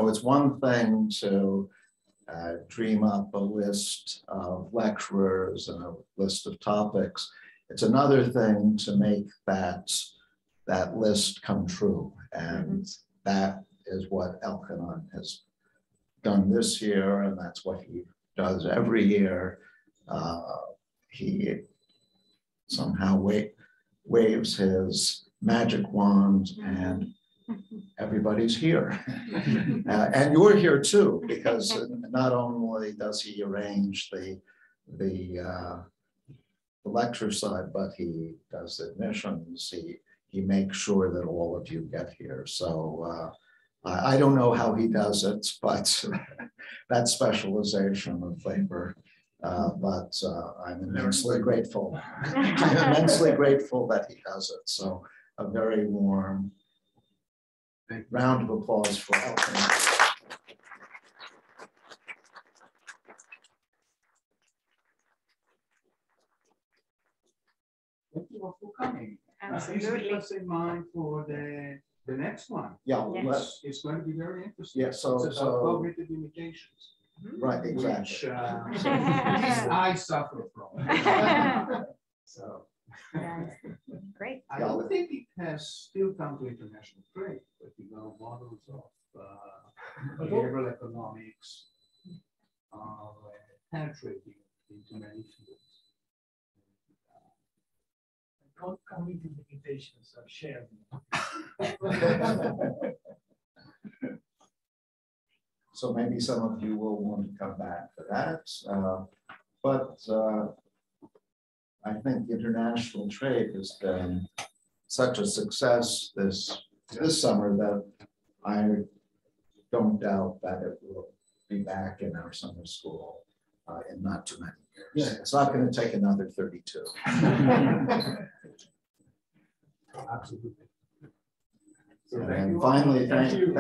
Speaker 2: It's one thing to dream up a list of lecturers and a list of topics. It's another thing to make that list come true. And that is what Elchanan has done this year, and that's what he does every year. He somehow waves his magic wand, and everybody's here. And you're here too, because not only does he arrange the lecture side, but he does admissions. He makes sure that all of you get here. So I don't know how he does it, but that specialization of labor. But I'm immensely grateful. I'm immensely grateful that he does it. So a very warm round of applause for Elchanan.
Speaker 4: Thank you all for coming.
Speaker 5: Absolutely.
Speaker 4: Keep us in mind for the next one.
Speaker 2: Yeah,
Speaker 5: Yes.
Speaker 4: It's going to be very interesting.
Speaker 2: Yeah, so
Speaker 4: it's about cognitive limitations.
Speaker 2: right, exactly.
Speaker 4: Which I suffer from. So
Speaker 5: Great.
Speaker 4: I don't think it has still come to international trade, but models of behavioral economics are penetrating into many fields.
Speaker 1: Cognitive limitations are shared.
Speaker 2: So maybe some of you will want to come back for that. But I think international trade has been such a success this summer that I don't doubt that it will be back in our summer school in not too many years. Yeah. It's not going to take another 32.
Speaker 4: Absolutely.
Speaker 2: So and finally, thank you.